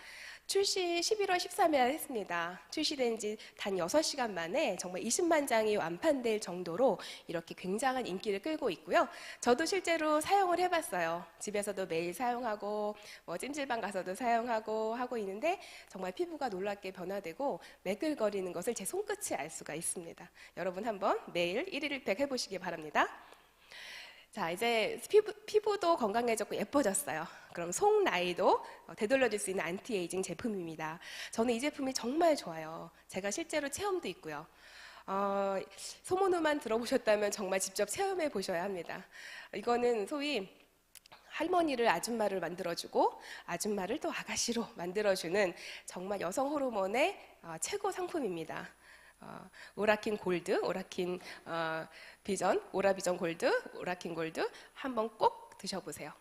S1: 출시 11월 13일 했습니다. 출시된 지 단 6시간 만에 정말 20만 장이 완판될 정도로 이렇게 굉장한 인기를 끌고 있고요. 저도 실제로 사용을 해봤어요. 집에서도 매일 사용하고 찜질방 가서도 사용하고 하고 있는데 정말 피부가 놀랍게 변화되고 매끌거리는 것을 제 손끝이 알 수가 있습니다. 여러분 한번 매일 1일 1팩 해보시기 바랍니다. 자, 이제 피부도 건강해졌고 예뻐졌어요. 그럼 속 나이도 되돌려줄 수 있는 안티에이징 제품입니다. 저는 이 제품이 정말 좋아요. 제가 실제로 체험도 있고요. 소문으로만 들어보셨다면 정말 직접 체험해 보셔야 합니다. 이거는 소위 할머니를 아줌마를 만들어주고 아줌마를 또 아가씨로 만들어주는 정말 여성 호르몬의 최고 상품입니다. 오라킨 골드, 오라킨 비전, 오라비전 골드, 오라킨 골드 한번 꼭 드셔보세요.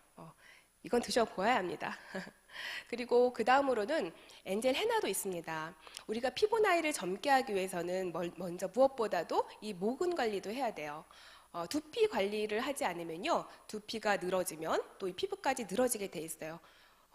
S1: 이건 드셔보아야 합니다. 그리고 그 다음으로는 엔젤 헤나도 있습니다. 우리가 피부 나이를 젊게 하기 위해서는 먼저 무엇보다도 이 모근 관리도 해야 돼요. 두피 관리를 하지 않으면요, 두피가 늘어지면 또 이 피부까지 늘어지게 돼 있어요.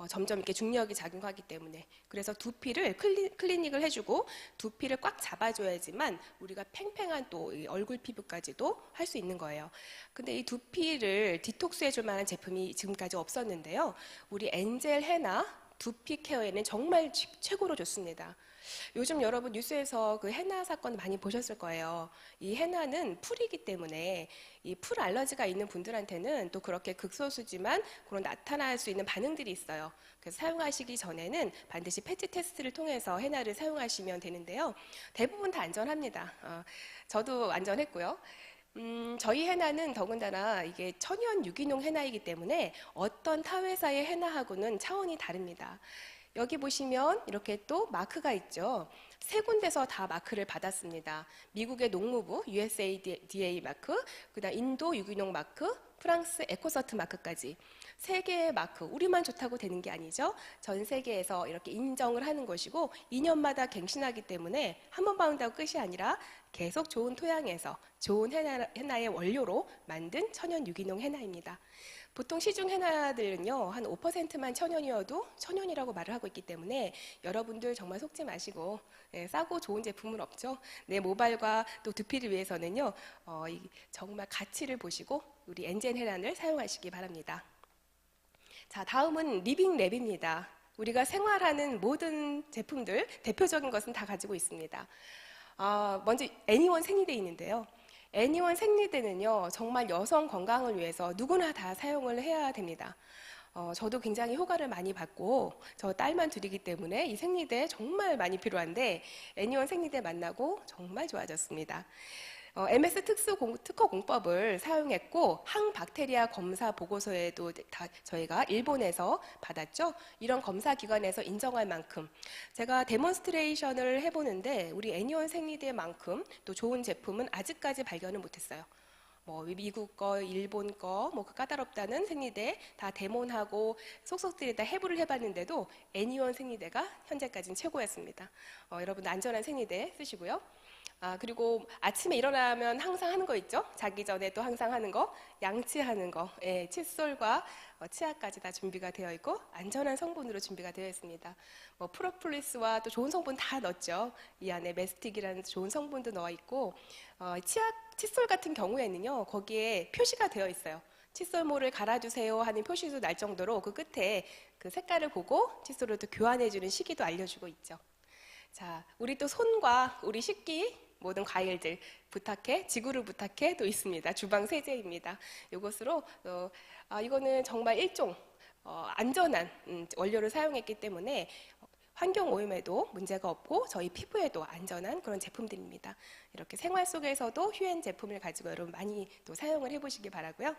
S1: 점점 이렇게 중력이 작용하기 때문에. 그래서 두피를 클리닉을 해주고 두피를 꽉 잡아줘야지만 우리가 팽팽한 또 이 얼굴 피부까지도 할 수 있는 거예요. 근데 이 두피를 디톡스해줄 만한 제품이 지금까지 없었는데요. 우리 엔젤 헤나 두피 케어에는 정말 최고로 좋습니다. 요즘 여러분 뉴스에서 그 헤나 사건 많이 보셨을 거예요. 이 헤나는 풀이기 때문에 이 풀 알러지가 있는 분들한테는 또 그렇게 극소수지만 그런 나타날 수 있는 반응들이 있어요. 그래서 사용하시기 전에는 반드시 패치 테스트를 통해서 헤나를 사용하시면 되는데요. 대부분 다 안전합니다. 저도 안전했고요. 저희 헤나는 더군다나 이게 천연 유기농 헤나이기 때문에 어떤 타 회사의 헤나하고는 차원이 다릅니다. 여기 보시면 이렇게 또 마크가 있죠. 3군데서 다 마크를 받았습니다. 미국의 농무부 USADA 마크, 그다음 인도 유기농 마크, 프랑스 에코서트 마크까지 3개의 마크, 우리만 좋다고 되는 게 아니죠. 전 세계에서 이렇게 인정을 하는 것이고 2년마다 갱신하기 때문에 한 번 받는다고 끝이 아니라 계속 좋은 토양에서 좋은 헤나의 원료로 만든 천연 유기농 헤나입니다. 보통 시중 헤나들은요, 한 5%만 천연이어도 천연이라고 말을 하고 있기 때문에 여러분들 정말 속지 마시고, 싸고 좋은 제품은 없죠. 내 모발과 또 두피를 위해서는요, 정말 가치를 보시고 우리 엔젤 헤나를 사용하시기 바랍니다. 자, 다음은 리빙랩입니다. 우리가 생활하는 모든 제품들, 대표적인 것은 다 가지고 있습니다. 먼저 애니원 생리대인데요. 애니원 생리대는요, 정말 여성 건강을 위해서 누구나 다 사용을 해야 됩니다. 저도 굉장히 효과를 많이 받고 저 딸만 둘이기 때문에 이 생리대 정말 많이 필요한데 애니원 생리대 만나고 정말 좋아졌습니다. MS 특허 공법을 사용했고 항박테리아 검사 보고서에도 다 저희가 일본에서 받았죠. 이런 검사 기관에서 인정할 만큼 제가 데몬스트레이션을 해보는데 우리 애니원 생리대만큼 또 좋은 제품은 아직까지 발견을 못했어요. 미국 거, 일본 거, 그 까다롭다는 생리대 다 데몬하고 속속들이 다 해부를 해봤는데도 애니원 생리대가 현재까지는 최고였습니다. 여러분 안전한 생리대 쓰시고요. 그리고 아침에 일어나면 항상 하는 거 있죠? 자기 전에 또 항상 하는 거, 양치하는 거, 칫솔과 치아까지 다 준비가 되어 있고 안전한 성분으로 준비가 되어 있습니다. 프로폴리스와 또 좋은 성분 다 넣었죠. 이 안에 메스틱이라는 좋은 성분도 넣어 있고 칫솔 같은 경우에는요, 거기에 표시가 되어 있어요. 칫솔모를 갈아주세요 하는 표시도 날 정도로 그 끝에 그 색깔을 보고 칫솔을 또 교환해주는 시기도 알려주고 있죠. 자, 우리 또 손과 우리 식기 모든 과일들 부탁해, 지구를 부탁해 도 있습니다. 주방 세제입니다. 이것으로 이거는 정말 일종 안전한 원료를 사용했기 때문에 환경 오염에도 문제가 없고 저희 피부에도 안전한 그런 제품들입니다. 이렇게 생활 속에서도 휴엔 제품을 가지고 여러분 많이 또 사용을 해보시기 바라고요.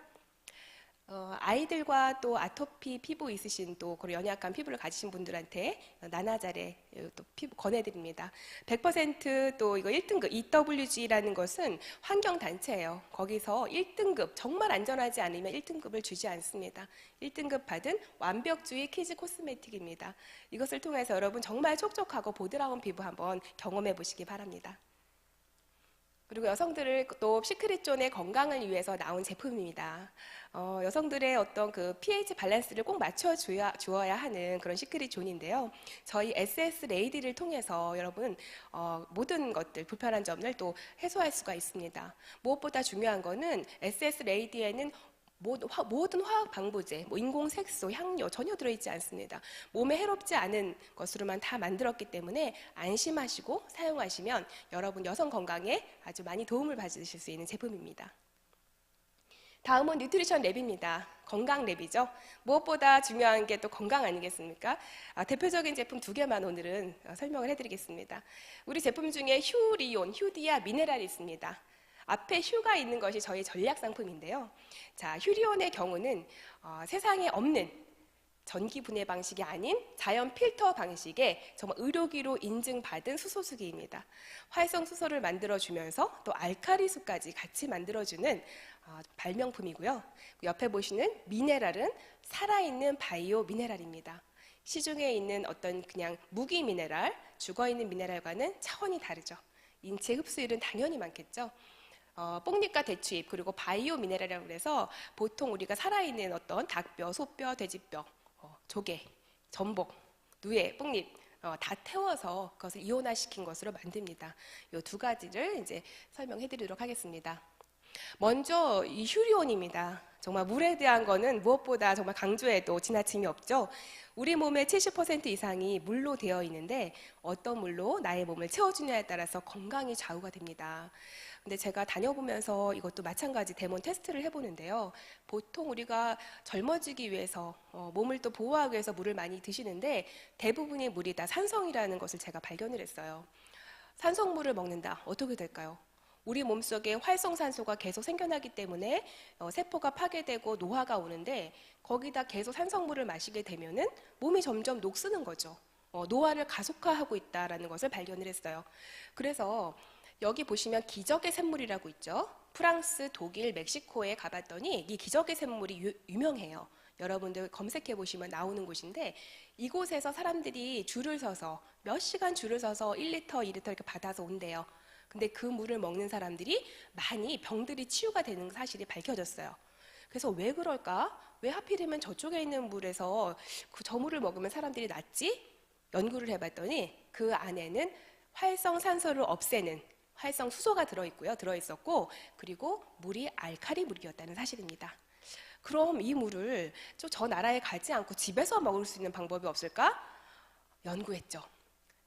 S1: 아이들과 또 아토피 피부 있으신 또 그런 연약한 피부를 가지신 분들한테 나나자레 또 피부 권해드립니다. 100%또 이거 1등급 EWG라는 것은 환경단체예요. 거기서 1등급 정말 안전하지 않으면 1등급을 주지 않습니다. 1등급 받은 완벽주의 키즈 코스메틱입니다. 이것을 통해서 여러분 정말 촉촉하고 보드라운 피부 한번 경험해 보시기 바랍니다. 그리고 여성들을 또 시크릿존의 건강을 위해서 나온 제품입니다. 여성들의 어떤 그 pH 밸런스를 꼭 주어야 하는 그런 시크릿존인데요. 저희 SS 레이디를 통해서 여러분 모든 것들 불편한 점을 또 해소할 수가 있습니다. 무엇보다 중요한 거는 SS 레이디에는 모든 화학 방부제, 인공 색소, 향료 전혀 들어있지 않습니다. 몸에 해롭지 않은 것으로만 다 만들었기 때문에 안심하시고 사용하시면 여러분 여성 건강에 아주 많이 도움을 받으실 수 있는 제품입니다. 다음은 뉴트리션 랩입니다. 건강 랩이죠. 무엇보다 중요한 게 또 건강 아니겠습니까? 대표적인 제품 2개만 오늘은 설명을 해드리겠습니다. 우리 제품 중에 휴리온, 휴디아 미네랄이 있습니다. 앞에 휴가 있는 것이 저희 전략 상품인데요. 자, 휴리온의 경우는 세상에 없는 전기 분해 방식이 아닌 자연 필터 방식의 정말 의료기로 인증받은 수소수기입니다. 활성 수소를 만들어주면서 또 알카리수까지 같이 만들어주는 발명품이고요. 옆에 보시는 미네랄은 살아있는 바이오 미네랄입니다. 시중에 있는 어떤 그냥 무기 미네랄, 죽어있는 미네랄과는 차원이 다르죠. 인체 흡수율은 당연히 많겠죠. 뽕잎과 대추잎 그리고 바이오 미네랄이라고 해서 보통 우리가 살아있는 어떤 닭뼈, 소뼈, 돼지뼈, 조개, 전복, 누에, 뽕잎 다 태워서 그것을 이온화시킨 것으로 만듭니다. 이 2가지를 이제 설명해 드리도록 하겠습니다. 먼저 이 휴리온입니다. 정말 물에 대한 거는 무엇보다 정말 강조해도 지나침이 없죠. 우리 몸의 70% 이상이 물로 되어 있는데 어떤 물로 나의 몸을 채워주냐에 따라서 건강이 좌우가 됩니다. 근데 제가 다녀보면서 이것도 마찬가지 데몬 테스트를 해보는데요. 보통 우리가 젊어지기 위해서 몸을 또 보호하기 위해서 물을 많이 드시는데 대부분의 물이 다 산성이라는 것을 제가 발견을 했어요. 산성물을 먹는다. 어떻게 될까요? 우리 몸속에 활성산소가 계속 생겨나기 때문에 세포가 파괴되고 노화가 오는데 거기다 계속 산성물을 마시게 되면은 몸이 점점 녹쓰는 거죠. 노화를 가속화하고 있다는 것을 발견을 했어요. 그래서 여기 보시면 기적의 샘물이라고 있죠. 프랑스, 독일, 멕시코에 가봤더니 이 기적의 샘물이 유명해요. 여러분들 검색해 보시면 나오는 곳인데 이곳에서 사람들이 줄을 서서 몇 시간 줄을 서서 1리터, 2리터 이렇게 받아서 온대요. 근데 그 물을 먹는 사람들이 많이 병들이 치유가 되는 사실이 밝혀졌어요. 그래서 왜 그럴까? 왜 하필이면 저쪽에 있는 물에서 저 물을 먹으면 사람들이 낫지? 연구를 해봤더니 그 안에는 활성산소를 없애는 활성수소가 들어있었고 그리고 물이 알칼리 물이었다는 사실입니다. 그럼 이 물을 저 나라에 가지 않고 집에서 먹을 수 있는 방법이 없을까? 연구했죠.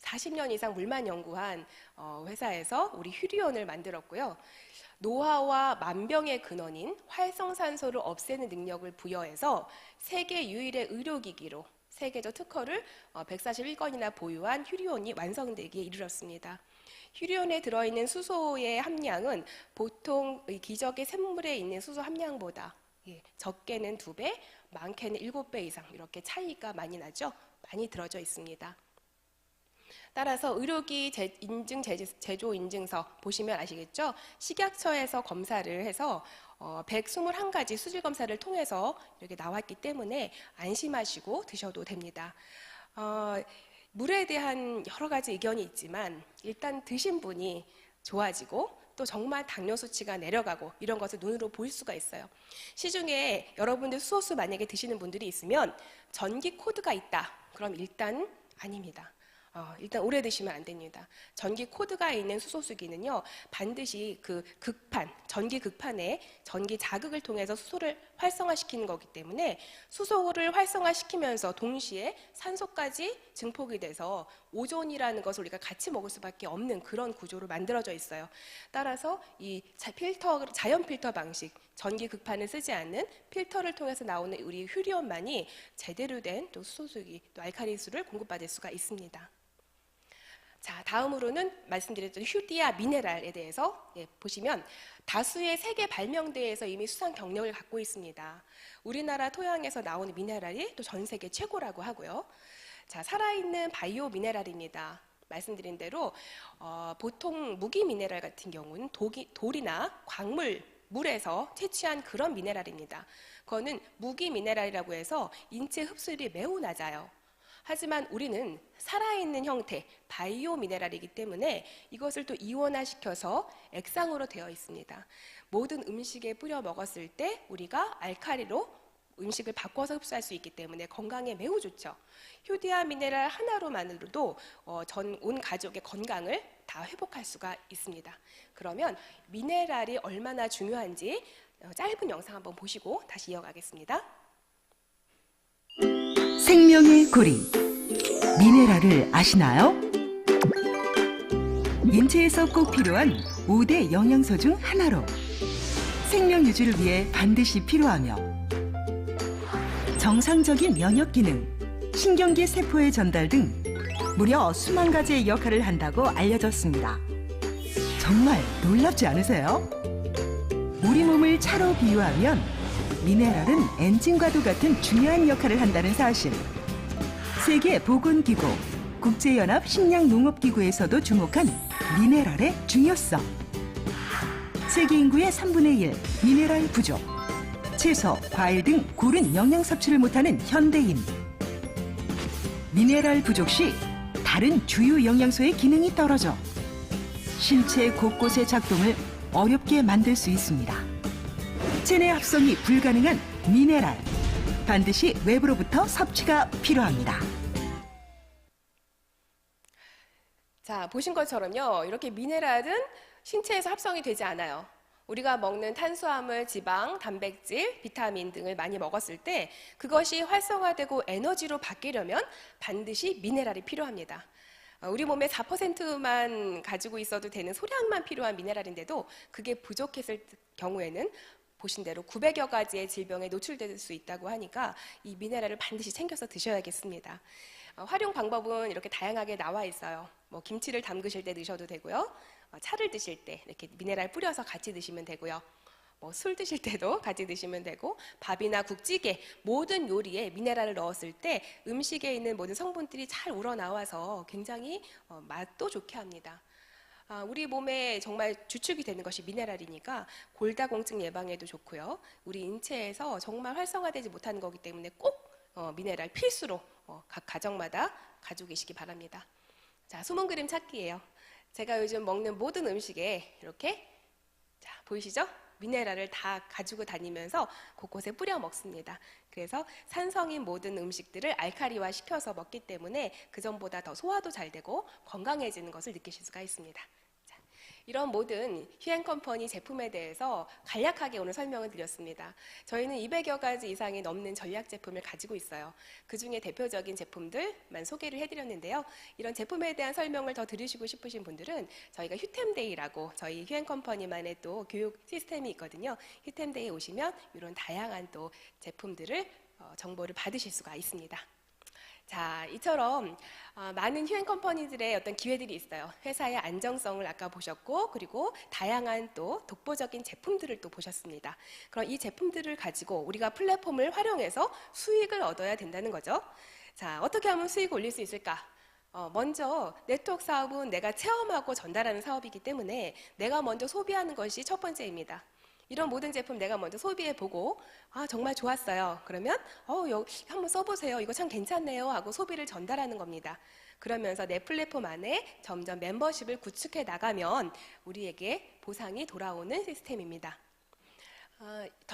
S1: 40년 이상 물만 연구한 회사에서 우리 휴리온을 만들었고요. 노화와 만병의 근원인 활성산소를 없애는 능력을 부여해서 세계 유일의 의료기기로 세계적 특허를 141건이나 보유한 휴리온이 완성되기에 이르렀습니다. 휴리온에 들어있는 수소의 함량은 보통 이 기적의 샘물에 있는 수소 함량보다 적게는 2배, 많게는 7배 이상 이렇게 차이가 많이 나죠. 많이 들어져 있습니다. 따라서 의료기 제조 인증서 보시면 아시겠죠? 식약처에서 검사를 해서 121가지 수질 검사를 통해서 이렇게 나왔기 때문에 안심하시고 드셔도 됩니다. 물에 대한 여러 가지 의견이 있지만 일단 드신 분이 좋아지고 또 정말 당뇨 수치가 내려가고 이런 것을 눈으로 볼 수가 있어요. 시중에 여러분들 수소수 만약에 드시는 분들이 있으면 전기 코드가 있다. 그럼 일단 아닙니다. 일단 오래 드시면 안 됩니다. 전기 코드가 있는 수소수기는요, 반드시 그 전기 극판에 전기 자극을 통해서 수소를 활성화시키는 거기 때문에 수소를 활성화시키면서 동시에 산소까지 증폭이 돼서 오존이라는 것을 우리가 같이 먹을 수밖에 없는 그런 구조로 만들어져 있어요. 따라서 이 자연 필터 방식, 전기 극판을 쓰지 않는 필터를 통해서 나오는 우리 휴리온만이 제대로 된 또 수소수기, 또 알칼리수를 공급받을 수가 있습니다. 자, 다음으로는 말씀드렸던 휴디아 미네랄에 대해서 보시면 다수의 세계 발명대회에서 이미 수상 경력을 갖고 있습니다. 우리나라 토양에서 나오는 미네랄이 또 전 세계 최고라고 하고요. 자, 살아있는 바이오 미네랄입니다. 말씀드린 대로 보통 무기 미네랄 같은 경우는 돌이나 광물, 물에서 채취한 그런 미네랄입니다. 그거는 무기 미네랄이라고 해서 인체 흡수율이 매우 낮아요. 하지만 우리는 살아있는 형태, 바이오 미네랄이기 때문에 이것을 또 이원화시켜서 액상으로 되어 있습니다. 모든 음식에 뿌려 먹었을 때 우리가 알칼리로 음식을 바꿔서 흡수할 수 있기 때문에 건강에 매우 좋죠. 휴디아 미네랄 하나로만으로도 온 가족의 건강을 다 회복할 수가 있습니다. 그러면 미네랄이 얼마나 중요한지 짧은 영상 한번 보시고 다시 이어가겠습니다.
S4: 생명의 고리, 미네랄을 아시나요? 인체에서 꼭 필요한 5대 영양소 중 하나로 생명 유지를 위해 반드시 필요하며 정상적인 면역 기능, 신경계 세포의 전달 등 무려 수만 가지의 역할을 한다고 알려졌습니다. 정말 놀랍지 않으세요? 우리 몸을 차로 비유하면 미네랄은 엔진과도 같은 중요한 역할을 한다는 사실. 세계보건기구, 국제연합 식량농업기구에서도 주목한 미네랄의 중요성. 세계 인구의 3분의 1, 미네랄 부족. 채소, 과일 등 고른 영양 섭취를 못하는 현대인. 미네랄 부족 시 다른 주요 영양소의 기능이 떨어져 신체 곳곳의 작동을 어렵게 만들 수 있습니다. 체내 합성이 불가능한 미네랄. 반드시 외부로부터 섭취가 필요합니다.
S1: 자, 보신 것처럼요. 이렇게 미네랄은 신체에서 합성이 되지 않아요. 우리가 먹는 탄수화물, 지방, 단백질, 비타민 등을 많이 먹었을 때 그것이 활성화되고 에너지로 바뀌려면 반드시 미네랄이 필요합니다. 우리 몸의 4%만 가지고 있어도 되는 소량만 필요한 미네랄인데도 그게 부족했을 경우에는 보신 대로 900여 가지의 질병에 노출될 수 있다고 하니까 이 미네랄을 반드시 챙겨서 드셔야겠습니다. 활용 방법은 이렇게 다양하게 나와 있어요. 뭐 김치를 담그실 때 넣으셔도 되고요. 차를 드실 때 이렇게 미네랄 뿌려서 같이 드시면 되고요. 뭐 술 드실 때도 같이 드시면 되고 밥이나 국찌개 모든 요리에 미네랄을 넣었을 때 음식에 있는 모든 성분들이 잘 우러나와서 굉장히 맛도 좋게 합니다. 우리 몸에 정말 주축이 되는 것이 미네랄이니까 골다공증 예방에도 좋고요. 우리 인체에서 정말 활성화되지 못하는 거기 때문에 꼭 미네랄 필수로 각 가정마다 가지고 계시기 바랍니다. 자, 숨은 그림 찾기예요. 제가 요즘 먹는 모든 음식에 이렇게 보이시죠? 미네랄을 다 가지고 다니면서 곳곳에 뿌려 먹습니다. 그래서 산성인 모든 음식들을 알칼리화 시켜서 먹기 때문에 그전보다 더 소화도 잘 되고 건강해지는 것을 느끼실 수가 있습니다. 자, 이런 모든 휴앤컴퍼니 제품에 대해서 간략하게 오늘 설명을 드렸습니다. 저희는 200여 가지 이상이 넘는 전략 제품을 가지고 있어요. 그중에 대표적인 제품들만 소개를 해드렸는데요. 이런 제품에 대한 설명을 더 들으시고 싶으신 분들은 저희가 휴템데이라고 저희 휴앤컴퍼니만의 또 교육 시스템이 있거든요. 휴템데이에 오시면 이런 다양한 또 제품들을 정보를 받으실 수가 있습니다. 자, 이처럼 많은 휴앤컴퍼니들의 어떤 기회들이 있어요. 회사의 안정성을 아까 보셨고, 그리고 다양한 또 독보적인 제품들을 또 보셨습니다. 그럼 이 제품들을 가지고 우리가 플랫폼을 활용해서 수익을 얻어야 된다는 거죠. 자, 어떻게 하면 수익을 올릴 수 있을까? 먼저 네트워크 사업은 내가 체험하고 전달하는 사업이기 때문에 내가 먼저 소비하는 것이 첫 번째입니다. 이런 모든 제품 내가 먼저 소비해보고 정말 좋았어요. 그러면 여기 한번 써보세요. 이거 참 괜찮네요 하고 소비를 전달하는 겁니다. 그러면서 내 플랫폼 안에 점점 멤버십을 구축해 나가면 우리에게 보상이 돌아오는 시스템입니다.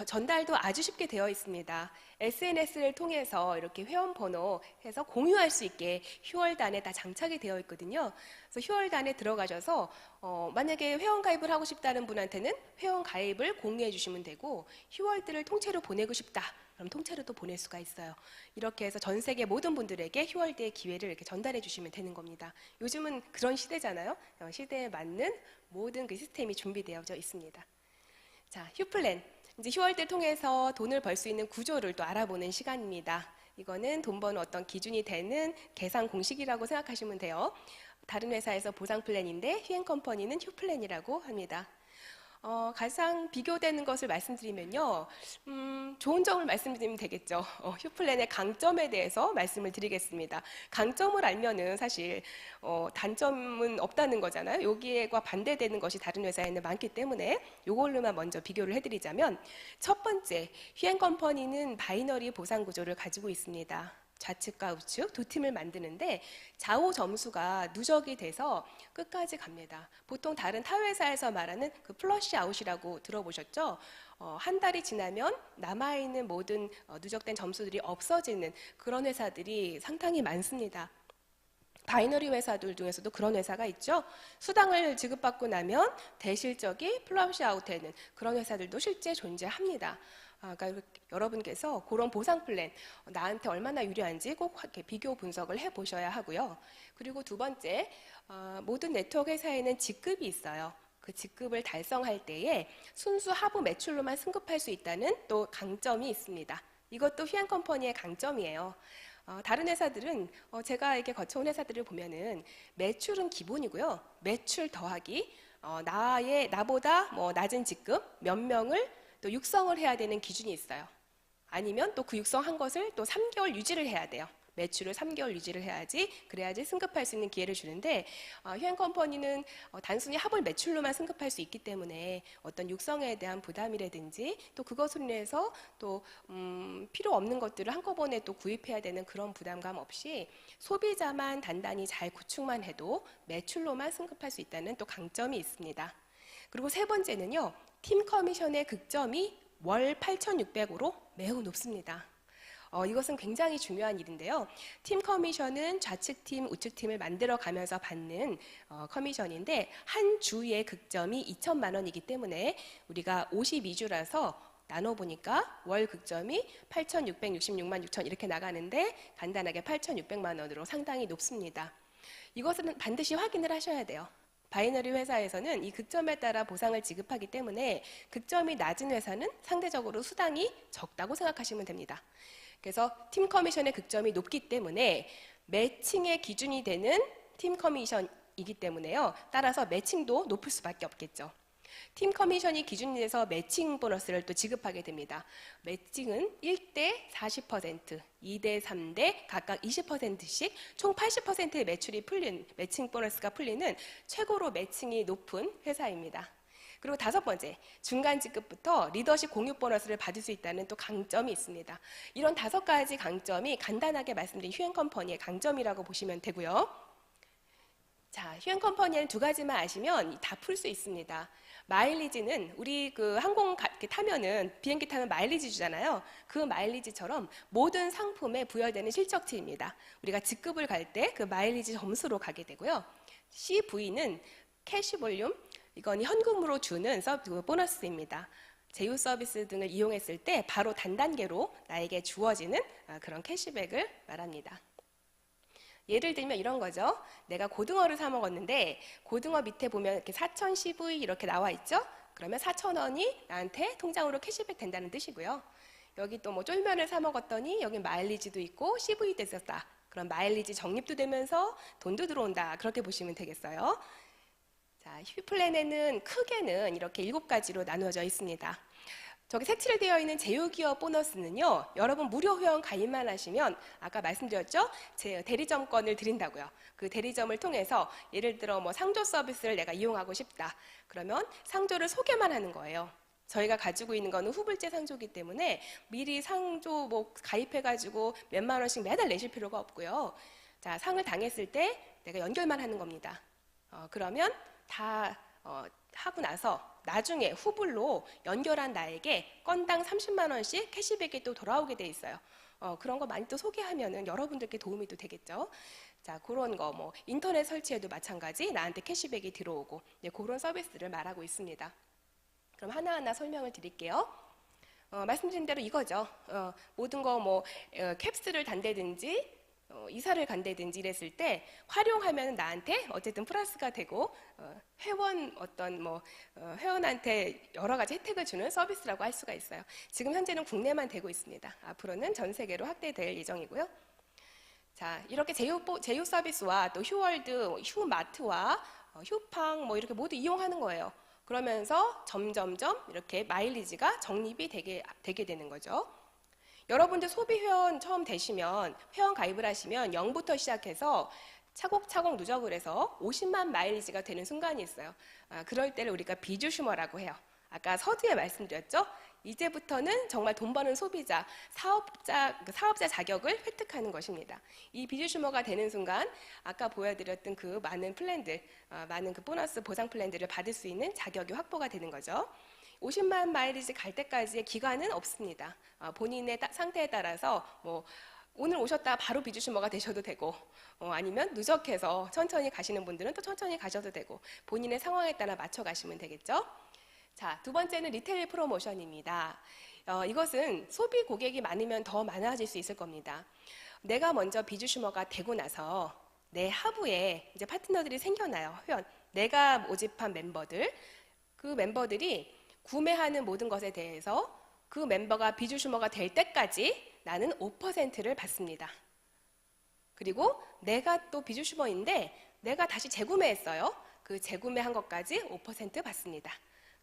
S1: 전달도 아주 쉽게 되어 있습니다. SNS를 통해서 이렇게 회원 번호 해서 공유할 수 있게 휴월단에 다 장착이 되어 있거든요. 그래서 휴월단에 들어가셔서 만약에 회원 가입을 하고 싶다는 분한테는 회원 가입을 공유해 주시면 되고 휴월들을 통째로 보내고 싶다. 그럼 통째로도 보낼 수가 있어요. 이렇게 해서 전 세계 모든 분들에게 휴월대의 기회를 이렇게 전달해 주시면 되는 겁니다. 요즘은 그런 시대잖아요. 시대에 맞는 모든 그 시스템이 준비되어져 있습니다. 자, 휴플랜. 이제 휴월대 통해서 돈을 벌 수 있는 구조를 또 알아보는 시간입니다. 이거는 돈 버는 어떤 기준이 되는 계산 공식이라고 생각하시면 돼요. 다른 회사에서 보상 플랜인데 휴앤컴퍼니는 휴플랜이라고 합니다. 가장 비교되는 것을 말씀드리면요. 좋은 점을 말씀드리면 되겠죠. 휴플랜의 강점에 대해서 말씀을 드리겠습니다. 강점을 알면은 사실 단점은 없다는 거잖아요. 여기에과 반대되는 것이 다른 회사에는 많기 때문에 이걸로만 먼저 비교를 해드리자면 첫 번째, 휴앤컴퍼니는 바이너리 보상 구조를 가지고 있습니다. 좌측과 우측 두 팀을 만드는데 좌우 점수가 누적이 돼서 끝까지 갑니다. 보통 다른 타 회사에서 말하는 그 플러시 아웃이라고 들어보셨죠? 한 달이 지나면 남아있는 모든 누적된 점수들이 없어지는 그런 회사들이 상당히 많습니다. 바이너리 회사들 중에서도 그런 회사가 있죠. 수당을 지급받고 나면 대실적이 플러시 아웃되는 그런 회사들도 실제 존재합니다. 그러니까 여러분께서 그런 보상 플랜 나한테 얼마나 유리한지 꼭 이렇게 비교 분석을 해보셔야 하고요. 그리고 두 번째, 모든 네트워크 회사에는 직급이 있어요. 그 직급을 달성할 때에 순수 하부 매출로만 승급할 수 있다는 또 강점이 있습니다. 이것도 휴앤컴퍼니의 강점이에요. 다른 회사들은 제가 이렇게 거쳐온 회사들을 보면은 매출은 기본이고요. 매출 더하기 나보다 낮은 직급 몇 명을 또 육성을 해야 되는 기준이 있어요. 아니면 또 그 육성한 것을 또 3개월 유지를 해야 돼요. 매출을 3개월 유지를 해야지 그래야지 승급할 수 있는 기회를 주는데 휴앤컴퍼니는 단순히 하볼 매출로만 승급할 수 있기 때문에 어떤 육성에 대한 부담이라든지 또 그것으로 인해서 또 필요 없는 것들을 한꺼번에 또 구입해야 되는 그런 부담감 없이 소비자만 단단히 잘 구축만 해도 매출로만 승급할 수 있다는 또 강점이 있습니다. 그리고 세 번째는요. 팀 커미션의 극점이 월 8,600으로 매우 높습니다. 이것은 굉장히 중요한 일인데요. 팀 커미션은 좌측팀, 우측팀을 만들어 가면서 받는 커미션인데 한 주의 극점이 2천만 원이기 때문에 우리가 52주라서 나눠보니까 월 극점이 8,666만 6천 이렇게 나가는데 간단하게 8,600만 원으로 상당히 높습니다. 이것은 반드시 확인을 하셔야 돼요. 바이너리 회사에서는 이 극점에 따라 보상을 지급하기 때문에 극점이 낮은 회사는 상대적으로 수당이 적다고 생각하시면 됩니다. 그래서 팀 커미션의 극점이 높기 때문에 매칭의 기준이 되는 팀 커미션이기 때문에요. 따라서 매칭도 높을 수밖에 없겠죠. 팀 커미션이 기준이 돼서 매칭 보너스를 또 지급하게 됩니다. 매칭은 1대 40%, 2대 3대 각각 20%씩 총 80%의 매출이 풀린 매칭 보너스가 풀리는 최고로 매칭이 높은 회사입니다. 그리고 다섯 번째, 중간 직급부터 리더십 공유 보너스를 받을 수 있다는 또 강점이 있습니다. 이런 5가지 강점이 간단하게 말씀드린 휴앤컴퍼니의 강점이라고 보시면 되고요. 자, 휴앤컴퍼니는 2가지만 아시면 다 풀 수 있습니다. 마일리지는 우리 그 항공 타면은 비행기 타면 마일리지 주잖아요. 그 마일리지처럼 모든 상품에 부여되는 실적치입니다. 우리가 직급을 갈 때 그 마일리지 점수로 가게 되고요. CV는 캐시 볼륨, 이건 현금으로 주는 보너스입니다. 제휴 서비스 등을 이용했을 때 바로 단단계로 나에게 주어지는 그런 캐시백을 말합니다. 예를 들면 이런 거죠. 내가 고등어를 사 먹었는데 고등어 밑에 보면 이렇게 4,000 CV 이렇게 나와 있죠. 그러면 4,000원이 나한테 통장으로 캐시백 된다는 뜻이고요. 여기 또 뭐 쫄면을 사 먹었더니 여기 마일리지도 있고 CV도 있었다. 그럼 마일리지 적립도 되면서 돈도 들어온다. 그렇게 보시면 되겠어요. 자, 휴플랜에는 크게는 이렇게 7가지로 나누어져 있습니다. 저기 색칠을 되어 있는 제휴기업 보너스는요. 여러분 무료 회원 가입만 하시면 아까 말씀드렸죠? 대리점권을 드린다고요. 그 대리점을 통해서 예를 들어 뭐 상조 서비스를 내가 이용하고 싶다. 그러면 상조를 소개만 하는 거예요. 저희가 가지고 있는 거는 후불제 상조기 때문에 미리 상조 뭐 가입해가지고 몇만 원씩 매달 내실 필요가 없고요. 자, 상을 당했을 때 내가 연결만 하는 겁니다. 그러면 다 하고 나서 나중에 후불로 연결한 나에게 건당 30만 원씩 캐시백이 또 돌아오게 돼 있어요. 그런 거 많이 또 소개하면은 여러분들께 도움이 또 되겠죠. 자, 그런 거 뭐 인터넷 설치에도 마찬가지 나한테 캐시백이 들어오고 그런 서비스를 말하고 있습니다. 그럼 하나하나 설명을 드릴게요. 말씀드린 대로 이거죠. 모든 거 뭐 캡스를 단다든지 이사를 간다든지 이랬을 때 활용하면 나한테 어쨌든 플러스가 되고 회원 회원한테 여러 가지 혜택을 주는 서비스라고 할 수가 있어요. 지금 현재는 국내만 되고 있습니다. 앞으로는 전 세계로 확대될 예정이고요. 자, 이렇게 제휴 서비스와 또 휴월드, 휴마트와 휴팡 이렇게 모두 이용하는 거예요. 그러면서 점점점 이렇게 마일리지가 적립이 되게 되는 거죠. 여러분들 소비 회원 처음 되시면 회원 가입을 하시면 0부터 시작해서 차곡차곡 누적을 해서 50만 마일리지가 되는 순간이 있어요. 그럴 때를 우리가 비주슈머라고 해요. 아까 서두에 말씀드렸죠? 이제부터는 정말 돈 버는 소비자, 사업자 자격을 획득하는 것입니다. 이 비주슈머가 되는 순간 아까 보여드렸던 그 많은 플랜들, 많은 그 보너스 보상 플랜들을 받을 수 있는 자격이 확보가 되는 거죠. 50만 마일리지 갈 때까지의 기간은 없습니다. 본인의 상태에 따라서 오늘 오셨다 바로 비주슈머가 되셔도 되고 아니면 누적해서 천천히 가시는 분들은 또 천천히 가셔도 되고 본인의 상황에 따라 맞춰 가시면 되겠죠. 자, 두 번째는 리테일 프로모션입니다. 이것은 소비 고객이 많으면 더 많아질 수 있을 겁니다. 내가 먼저 비주슈머가 되고 나서 내 하부에 이제 파트너들이 생겨나요. 회원, 내가 모집한 멤버들, 그 멤버들이 구매하는 모든 것에 대해서 그 멤버가 비주슈머가 될 때까지 나는 5%를 받습니다. 그리고 내가 또 비주슈머인데 내가 다시 재구매했어요. 그 재구매한 것까지 5% 받습니다.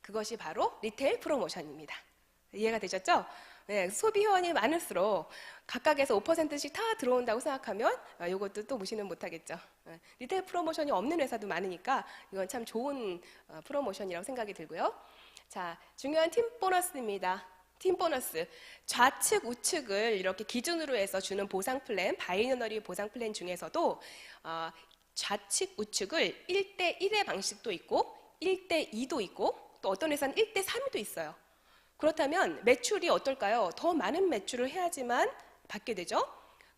S1: 그것이 바로 리테일 프로모션입니다. 이해가 되셨죠? 네, 소비 회원이 많을수록 각각에서 5%씩 다 들어온다고 생각하면 이것도 또 무시는 못하겠죠. 리테일 프로모션이 없는 회사도 많으니까 이건 참 좋은 프로모션이라고 생각이 들고요. 자, 중요한 팀 보너스입니다. 팀 보너스. 좌측, 우측을 이렇게 기준으로 해서 주는 보상 플랜, 바이너리 보상 플랜 중에서도 좌측, 우측을 1대1의 방식도 있고 1대2도 있고 또 어떤 회사는 1대3도 있어요. 그렇다면 매출이 어떨까요? 더 많은 매출을 해야지만 받게 되죠.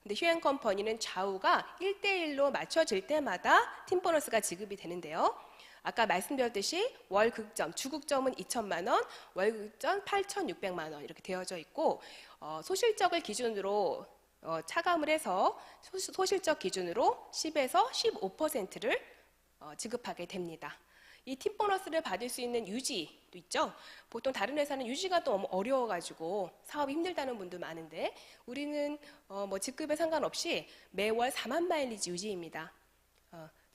S1: 근데 휴앤컴퍼니는 좌우가 1대1로 맞춰질 때마다 팀 보너스가 지급이 되는데요. 아까 말씀드렸듯이 월 극점, 주극점은 2천만 원, 월 극점 8,600만 원 이렇게 되어져 있고 소실적을 기준으로 차감을 해서 소실적 기준으로 10에서 15%를 지급하게 됩니다. 이 팀 보너스를 받을 수 있는 유지도 있죠. 보통 다른 회사는 유지가 너무 어려워가지고 사업이 힘들다는 분도 많은데 우리는 직급에 상관없이 매월 4만 마일리지 유지입니다.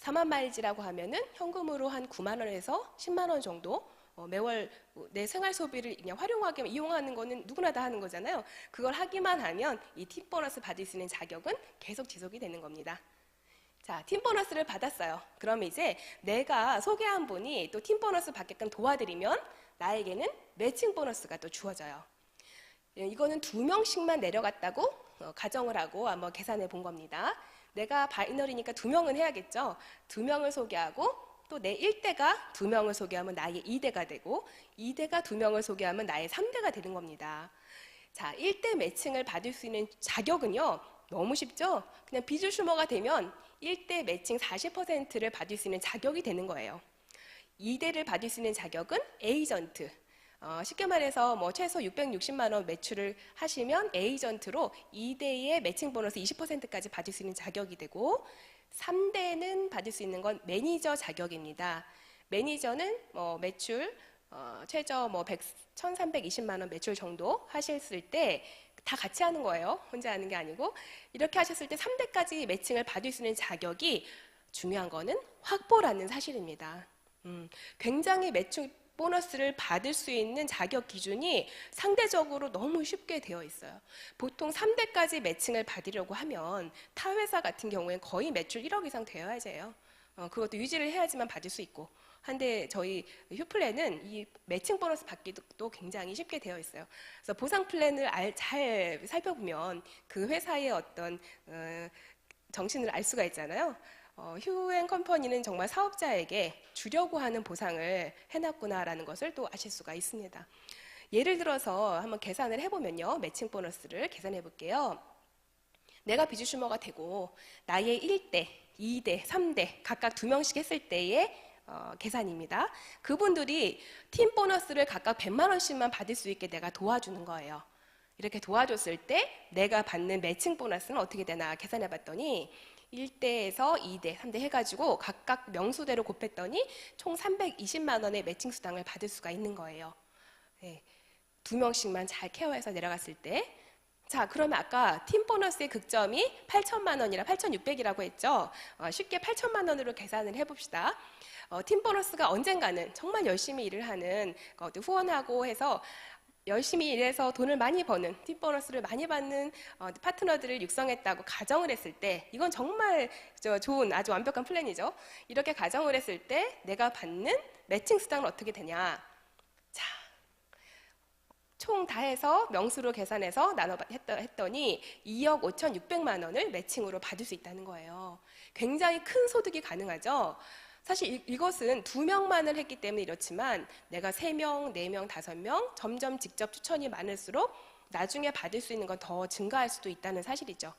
S1: 4만 마일리지라고 하면은 현금으로 한 9만 원에서 10만 원 정도 매월 내 생활 소비를 그냥 활용하게 이용하는 거는 누구나 다 하는 거잖아요. 그걸 하기만 하면 이 팀 보너스 받을 수 있는 자격은 계속 지속이 되는 겁니다. 자, 팀 보너스를 받았어요. 그럼 이제 내가 소개한 분이 또 팀 보너스 받게끔 도와드리면 나에게는 매칭 보너스가 또 주어져요. 이거는 2명씩만 내려갔다고 가정을 하고 한번 계산해 본 겁니다. 내가 바이너리니까 2명은 해야겠죠. 2명을 소개하고 또 내 1대가 2명을 소개하면 나의 2대가 되고 2대가 2명을 소개하면 나의 3대가 되는 겁니다. 자, 1대 매칭을 받을 수 있는 자격은요. 너무 쉽죠? 그냥 비주슈머가 되면 1대 매칭 40%를 받을 수 있는 자격이 되는 거예요. 2대를 받을 수 있는 자격은 에이전트. 쉽게 말해서 최소 660만 원 매출을 하시면 에이전트로 2대의 매칭 보너스 20%까지 받을 수 있는 자격이 되고 3대는 받을 수 있는 건 매니저 자격입니다. 매니저는 매출 최저 1,320만 원 매출 정도 하셨을 때 다 같이 하는 거예요. 혼자 하는 게 아니고 이렇게 하셨을 때 3대까지 매칭을 받을 수 있는 자격이 중요한 거는 확보라는 사실입니다. 굉장히 매출 보너스를 받을 수 있는 자격 기준이 상대적으로 너무 쉽게 되어 있어요. 보통 3대까지 매칭을 받으려고 하면 타 회사 같은 경우엔 거의 매출 1억 이상 되어야지 해요. 그것도 유지를 해야지만 받을 수 있고 한데 저희 휴플랜은 이 매칭 보너스 받기도 굉장히 쉽게 되어 있어요. 그래서 보상 플랜을 잘 살펴보면 그 회사의 어떤 정신을 알 수가 있잖아요. 휴앤컴퍼니는 정말 사업자에게 주려고 하는 보상을 해놨구나라는 것을 또 아실 수가 있습니다. 예를 들어서 한번 계산을 해보면요. 매칭 보너스를 계산해 볼게요. 내가 비주슈머가 되고 나의 1대, 2대, 3대 각각 2명씩 했을 때의 계산입니다. 그분들이 팀 보너스를 각각 100만 원씩만 받을 수 있게 내가 도와주는 거예요. 이렇게 도와줬을 때 내가 받는 매칭 보너스는 어떻게 되나 계산해 봤더니 1대에서 2대, 3대 해가지고 각각 명수대로 곱했더니 총 320만 원의 매칭 수당을 받을 수가 있는 거예요. 네, 2명씩만 잘 케어해서 내려갔을 때. 자, 그러면 아까 팀 보너스의 극점이 8천만 원이라 8,600이라고 했죠. 쉽게 8천만 원으로 계산을 해봅시다. 팀 보너스가 언젠가는 정말 열심히 일을 하는 후원하고 해서 열심히 일해서 돈을 많이 버는 팀 보너스를 많이 받는 파트너들을 육성했다고 가정을 했을 때 이건 정말 좋은 아주 완벽한 플랜이죠. 이렇게 가정을 했을 때 내가 받는 매칭 수당은 어떻게 되냐. 자, 총 다 해서 명수로 계산해서 했더니 2억 5,600만 원을 매칭으로 받을 수 있다는 거예요. 굉장히 큰 소득이 가능하죠. 사실 이것은 2명만을 했기 때문에 이렇지만 내가 3명, 4명, 5명 점점 직접 추천이 많을수록 나중에 받을 수 있는 건 더 증가할 수도 있다는 사실이죠.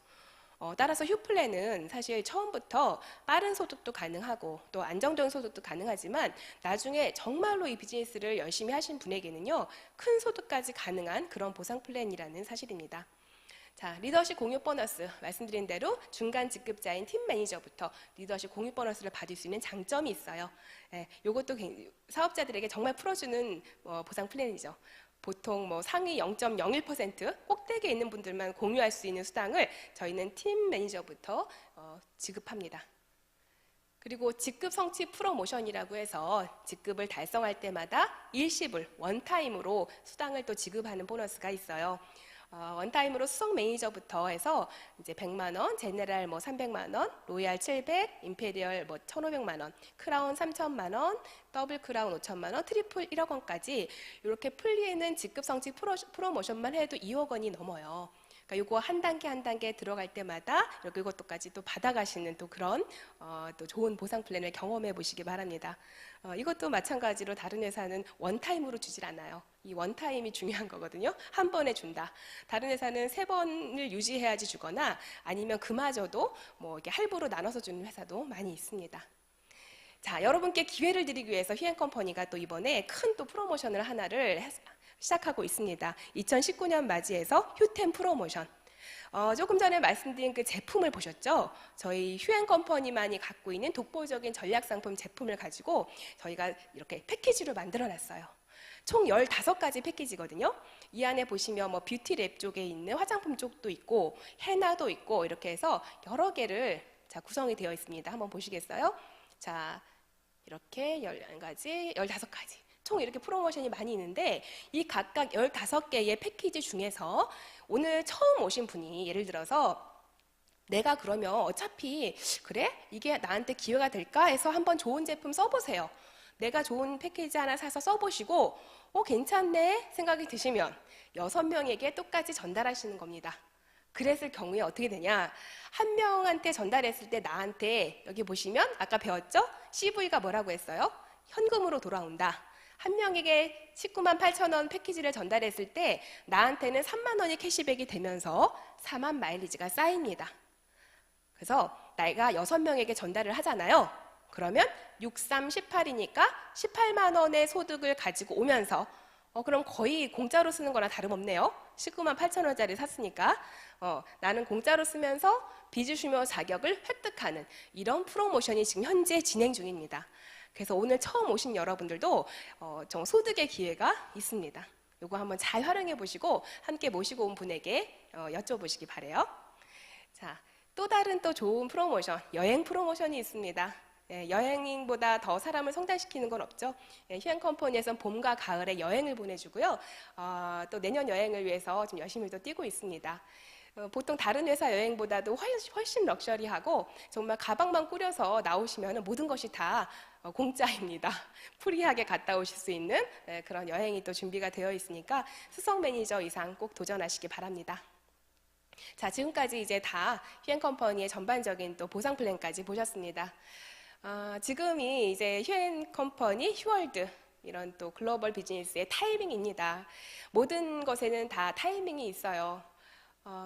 S1: 따라서 휴플랜은 사실 처음부터 빠른 소득도 가능하고 또 안정적인 소득도 가능하지만 나중에 정말로 이 비즈니스를 열심히 하신 분에게는요, 큰 소득까지 가능한 그런 보상 플랜이라는 사실입니다. 자, 리더십 공유 보너스 말씀드린 대로 중간 직급자인 팀 매니저부터 리더십 공유 보너스를 받을 수 있는 장점이 있어요. 이것도 사업자들에게 정말 풀어주는 보상 플랜이죠. 보통 상위 0.01% 꼭대기에 있는 분들만 공유할 수 있는 수당을 저희는 팀 매니저부터 지급합니다. 그리고 직급 성취 프로모션이라고 해서 직급을 달성할 때마다 일시불 원타임으로 수당을 또 지급하는 보너스가 있어요. 원타임으로 수석 매니저부터 해서 이제 100만 원, 제네랄 300만 원, 로얄 700, 임페리얼 1,500만 원, 크라운 3,000만 원, 더블 크라운 5,000만 원, 트리플 1억 원까지 이렇게 풀리는 직급 성취 프로모션만 해도 2억 원이 넘어요. 그러니까 이거 한 단계 한 단계 들어갈 때마다 이렇게 이것도까지 또 받아가시는 또 그런 또 좋은 보상 플랜을 경험해 보시기 바랍니다. 이것도 마찬가지로 다른 회사는 원타임으로 주질 않아요. 이 원타임이 중요한 거거든요. 한 번에 준다. 다른 회사는 3번을 유지해야지 주거나 아니면 그마저도 이렇게 할부로 나눠서 주는 회사도 많이 있습니다. 자, 여러분께 기회를 드리기 위해서 휴앤컴퍼니가 또 이번에 큰 또 프로모션을 하나를 시작하고 있습니다. 2019년 맞이해서 휴템 프로모션. 조금 전에 말씀드린 그 제품을 보셨죠? 저희 휴앤컴퍼니만이 갖고 있는 독보적인 전략상품 제품을 가지고 저희가 이렇게 패키지로 만들어놨어요. 총 15가지 패키지거든요. 이 안에 보시면 뷰티랩 쪽에 있는 화장품 쪽도 있고 헤나도 있고 이렇게 해서 여러 개를 구성이 되어 있습니다. 한번 보시겠어요? 자, 이렇게 11가지, 15가지. 총 이렇게 프로모션이 많이 있는데 이 각각 15개의 패키지 중에서 오늘 처음 오신 분이 예를 들어서 내가 그러면 어차피 그래? 이게 나한테 기회가 될까 해서 한번 좋은 제품 써보세요. 내가 좋은 패키지 하나 사서 써보시고 괜찮네 생각이 드시면 6명에게 똑같이 전달하시는 겁니다. 그랬을 경우에 어떻게 되냐? 한 명한테 전달했을 때 나한테 여기 보시면 아까 배웠죠? CV가 뭐라고 했어요? 현금으로 돌아온다. 한 명에게 19만 8천 원 패키지를 전달했을 때 나한테는 3만 원이 캐시백이 되면서 4만 마일리지가 쌓입니다. 그래서 내가 6명에게 전달을 하잖아요. 그러면 6, 3, 18이니까 18만 원의 소득을 가지고 오면서 그럼 거의 공짜로 쓰는 거랑 다름없네요. 19만 8천 원짜리 샀으니까 나는 공짜로 쓰면서 비즈슈머 자격을 획득하는 이런 프로모션이 지금 현재 진행 중입니다. 그래서 오늘 처음 오신 여러분들도 소득의 기회가 있습니다. 이거 한번 잘 활용해 보시고 함께 모시고 온 분에게 여쭤보시기 바래요. 자, 또 다른 또 좋은 프로모션, 여행 프로모션이 있습니다. 여행보다 더 사람을 성장시키는 건 없죠. 휴앤컴퍼니에서는 봄과 가을에 여행을 보내주고요. 또 내년 여행을 위해서 좀 열심히 또 뛰고 있습니다. 보통 다른 회사 여행보다도 훨씬 럭셔리하고 정말 가방만 꾸려서 나오시면 모든 것이 다 공짜입니다. 프리하게 갔다 오실 수 있는 그런 여행이 또 준비가 되어 있으니까 수석 매니저 이상 꼭 도전하시기 바랍니다. 자, 지금까지 이제 다 휴앤컴퍼니의 전반적인 또 보상 플랜까지 보셨습니다. 지금이 이제 휴앤컴퍼니, 휴월드 이런 또 글로벌 비즈니스의 타이밍입니다. 모든 것에는 다 타이밍이 있어요.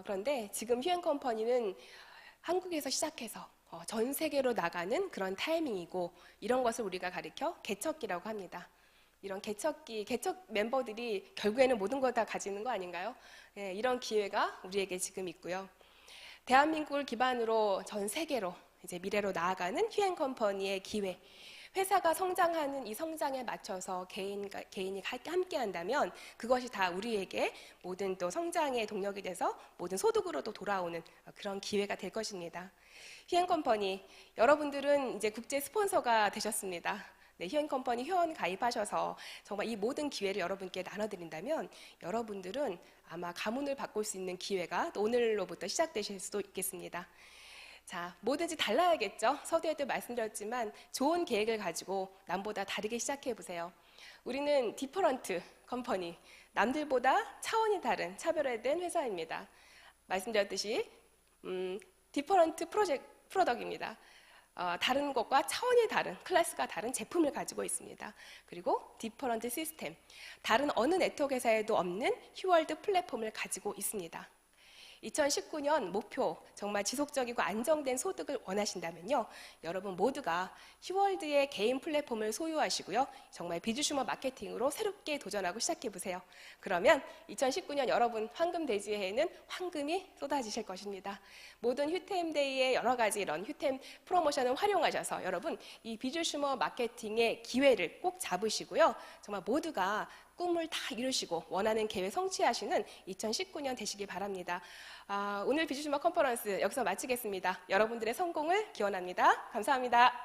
S1: 그런데 지금 휴앤컴퍼니는 한국에서 시작해서 전 세계로 나가는 그런 타이밍이고 이런 것을 우리가 가리켜 개척기라고 합니다. 이런 개척 멤버들이 결국에는 모든 걸 다 가지는 거 아닌가요? 예, 이런 기회가 우리에게 지금 있고요. 대한민국을 기반으로 전 세계로 이제 미래로 나아가는 휴행 컴퍼니의 기회. 회사가 성장하는 이 성장에 맞춰서 개인이 함께 한다면 그것이 다 우리에게 모든 또 성장의 동력이 돼서 모든 소득으로도 돌아오는 그런 기회가 될 것입니다. 휴행 컴퍼니, 여러분들은 이제 국제 스폰서가 되셨습니다. 네, 휴행 컴퍼니 회원 가입하셔서 정말 이 모든 기회를 여러분께 나눠드린다면 여러분들은 아마 가문을 바꿀 수 있는 기회가 또 오늘로부터 시작되실 수도 있겠습니다. 자, 뭐든지 달라야겠죠. 서두에도 말씀드렸지만 좋은 계획을 가지고 남보다 다르게 시작해 보세요. 우리는 디퍼런트 컴퍼니, 남들보다 차원이 다른 차별화된 회사입니다. 말씀드렸듯이 디퍼런트 프로덕입니다. 다른 것과 차원이 다른, 클래스가 다른 제품을 가지고 있습니다. 그리고 디퍼런트 시스템, 다른 어느 네트워크 회사에도 없는 휴월드 플랫폼을 가지고 있습니다. 2019년 목표, 정말 지속적이고 안정된 소득을 원하신다면요, 여러분 모두가 휴월드의 개인 플랫폼을 소유하시고요, 정말 비주슈머 마케팅으로 새롭게 도전하고 시작해보세요. 그러면 2019년 여러분 황금 대지해에는 황금이 쏟아지실 것입니다. 모든 휴템데이의 여러 가지 이런 휴템 프로모션을 활용하셔서 여러분 이 비주슈머 마케팅의 기회를 꼭 잡으시고요, 정말 모두가 꿈을 다 이루시고 원하는 계획 성취하시는 2019년 되시기 바랍니다. 오늘 비주슈머 컨퍼런스 여기서 마치겠습니다. 여러분들의 성공을 기원합니다. 감사합니다.